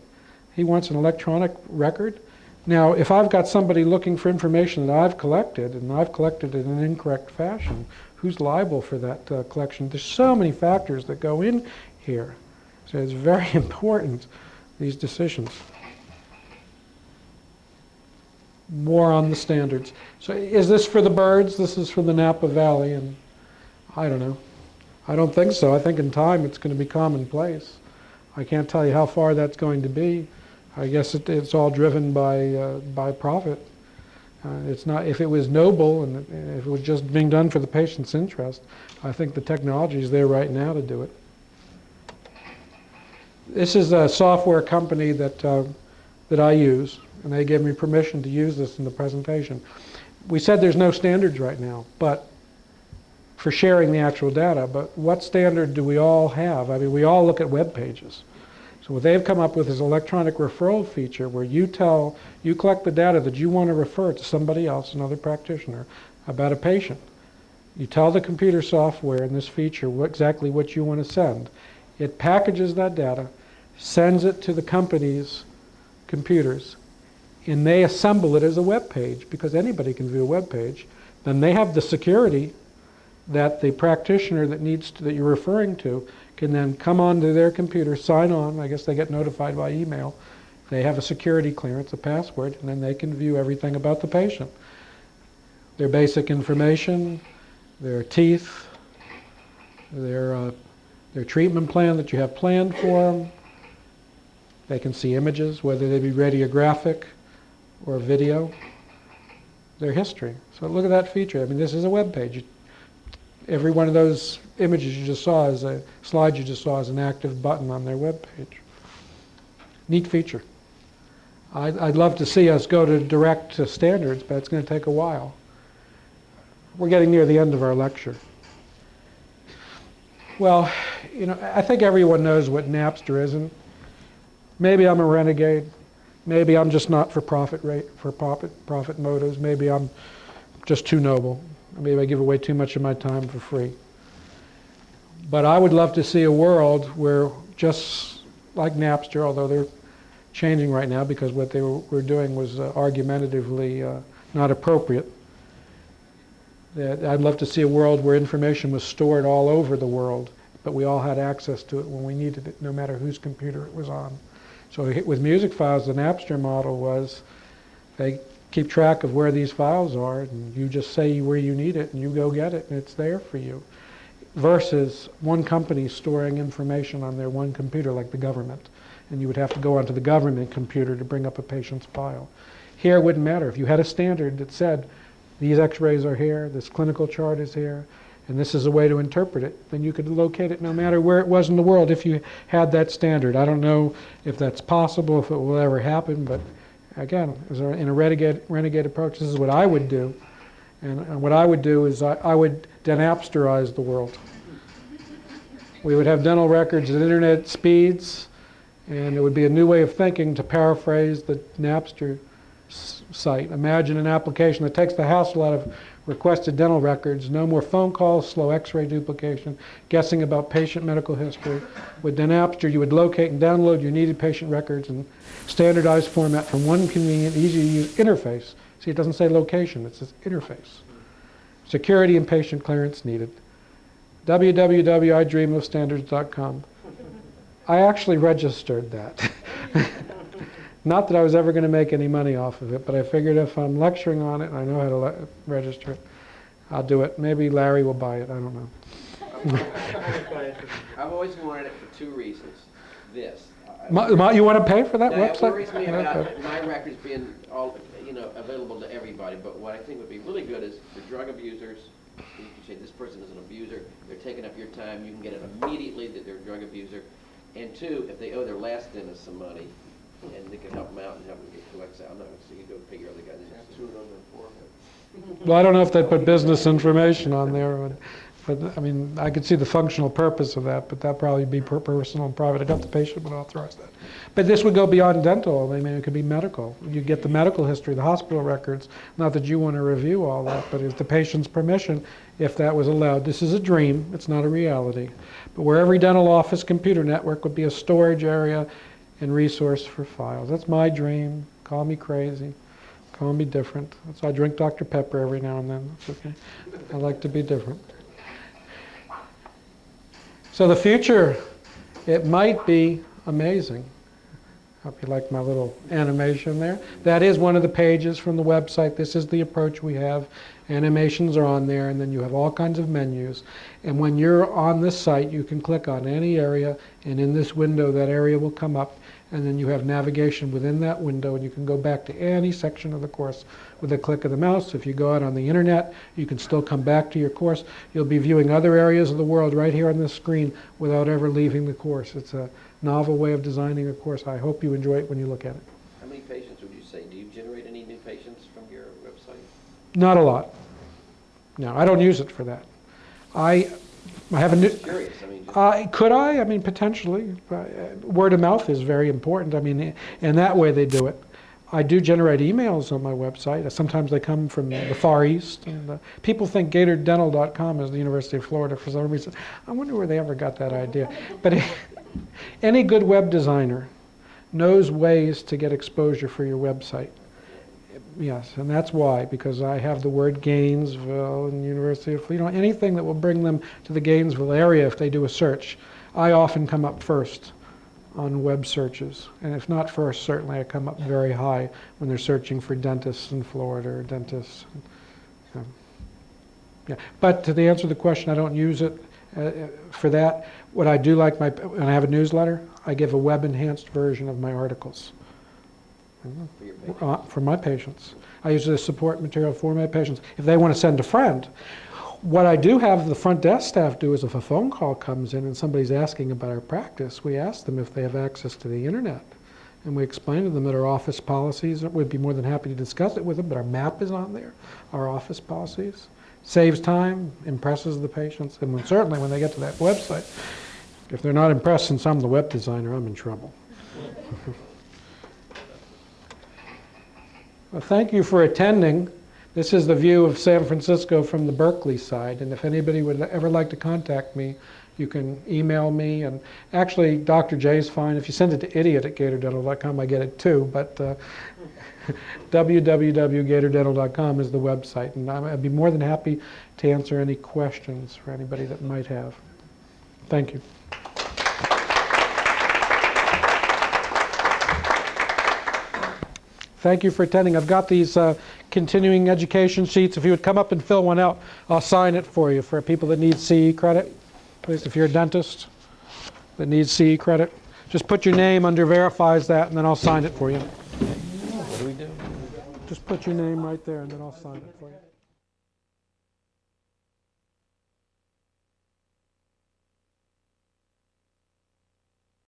He wants an electronic record. Now, if I've got somebody looking for information that I've collected, and I've collected it in an incorrect fashion, who's liable for that collection? There's so many factors that go in here. So it's very important, these decisions. More on the standards. So is this for the birds? This is for the Napa Valley, and I don't know. I don't think so. I think in time it's going to be commonplace. I can't tell you how far that's going to be. I guess it's all driven by profit. It's not. If it was noble and if it was just being done for the patient's interest, I think the technology is there right now to do it. This is a software company that I use, and they gave me permission to use this in the presentation. We said there's no standards right now, but for sharing the actual data. But what standard do we all have? I mean, we all look at web pages. So what they've come up with is an electronic referral feature where you collect the data that you want to refer to somebody else, another practitioner, about a patient. You tell the computer software in this feature exactly what you want to send. It packages that data, sends it to the company's computers, and they assemble it as a web page, because anybody can view a web page. Then they have the security that the practitioner that you're referring to can then come onto their computer, sign on. I guess they get notified by email. They have a security clearance, a password, and then they can view everything about the patient. Their basic information, their teeth, their treatment plan that you have planned for them. They can see images, whether they be radiographic or video. Their history. So look at that feature. I mean, this is a web page. Every one of those images you just saw slide you just saw is an active button on their web page. Neat feature. I'd love to see us go to direct to standards, but it's going to take a while. We're getting near the end of our lecture. Well, I think everyone knows what Napster is, and maybe I'm a renegade. Maybe I'm just not for profit motives. Maybe I'm just too noble. Maybe I give away too much of my time for free. But I would love to see a world where, just like Napster, although they're changing right now because what they were doing was argumentatively not appropriate, that I'd love to see a world where information was stored all over the world, but we all had access to it when we needed it, no matter whose computer it was on. So with music files, the Napster model was they keep track of where these files are, and you just say where you need it, and you go get it, and it's there for you. Versus one company storing information on their one computer, like the government, and you would have to go onto the government computer to bring up a patient's file. Here it wouldn't matter. If you had a standard that said, these x-rays are here, this clinical chart is here, and this is a way to interpret it, then you could locate it no matter where it was in the world if you had that standard. I don't know if that's possible, if it will ever happen, but again, in a renegade approach, this is what I would do. And what I would do is I would denapsterize the world. We would have dental records at internet speeds, and it would be a new way of thinking, to paraphrase the Napster site. Imagine an application that takes the hassle out of requested dental records, no more phone calls, slow x-ray duplication, guessing about patient medical history. With Denapster, you would locate and download your needed patient records in standardized format from one convenient, easy-to-use interface. See, it doesn't say location, it says interface. Security and patient clearance needed. www.idreamofstandards.com. I actually registered that. Not that I was ever going to make any money off of it, but I figured if I'm lecturing on it and I know how to register it, I'll do it. Maybe Larry will buy it, I don't know. I've always wanted it for two reasons. This. You want to pay for that Now, it website? worries me about Okay. my records being all, available to everybody, but what I think would be really good is for drug abusers, you can say this person is an abuser, they're taking up your time, you can get it immediately that they're a drug abuser. And two, if they owe their last dentist some money, and they can help them out and help them get collects out. I'm not going to say you go pay your other guy. They have two of them and four of them. Well, I don't know if they put business information on there, but I mean, I could see the functional purpose of that, but that'd probably be personal and private. I doubt the patient would authorize that. But this would go beyond dental. I mean, it could be medical. You get the medical history, the hospital records. Not that you want to review all that, but with the patient's permission, if that was allowed. This is a dream. It's not a reality. But where every dental office computer network would be a storage area and resource for files. That's my dream. Call me crazy. Call me different. So I drink Dr. Pepper every now and then. It's okay. I like to be different. So the future, it might be amazing. Hope you like my little animation there. That is one of the pages from the website. This is the approach we have. Animations are on there, and then you have all kinds of menus. And when you're on this site, you can click on any area, and in this window, that area will come up, and then you have navigation within that window, and you can go back to any section of the course with a click of the mouse. If you go out on the internet, you can still come back to your course. You'll be viewing other areas of the world right here on this screen without ever leaving the course. It's a novel way of designing a course. I hope you enjoy it when you look at it. How many patients would you say? Do you generate any new patients from your website? Not a lot. No, I don't use it for that. I have a new... Just curious. I mean, just Could I? I mean, potentially. Word of mouth is very important. I mean, and that way they do it. I do generate emails on my website. Sometimes they come from the Far East. And people think GatorDental.com is the University of Florida for some reason. I wonder where they ever got that idea. But any good web designer knows ways to get exposure for your website. Yes, and that's why, because I have the word Gainesville and University of, anything that will bring them to the Gainesville area if they do a search. I often come up first on web searches, and if not first, certainly I come up very high when they're searching for dentists in Florida or dentists. Yeah, but to answer the question, I don't use it for that. What I do like, when I have a newsletter, I give a web-enhanced version of my articles. for your patients. For my patients. I use it as support material for my patients. If they want to send a friend, what I do have the front desk staff do is if a phone call comes in and somebody's asking about our practice, we ask them if they have access to the internet. And we explain to them that our office policies, we'd be more than happy to discuss it with them, but our map is on there, our office policies. Saves time, impresses the patients, and certainly when they get to that website, if they're not impressed since I'm the web designer, I'm in trouble. Well, thank you for attending. This is the view of San Francisco from the Berkeley side, and if anybody would ever like to contact me, you can email me, and actually Dr. J is fine. If you send it to idiot@gatordental.com, I get it too, but www.gatordental.com is the website, and I'd be more than happy to answer any questions for anybody that might have. Thank you. Thank you for attending. I've got these continuing education sheets. If you would come up and fill one out, I'll sign it for you for people that need CE credit. Please, if you're a dentist that needs CE credit, just put your name under verifies that, and then I'll sign it for you. What do we do? Just put your name right there, and then I'll sign it for you.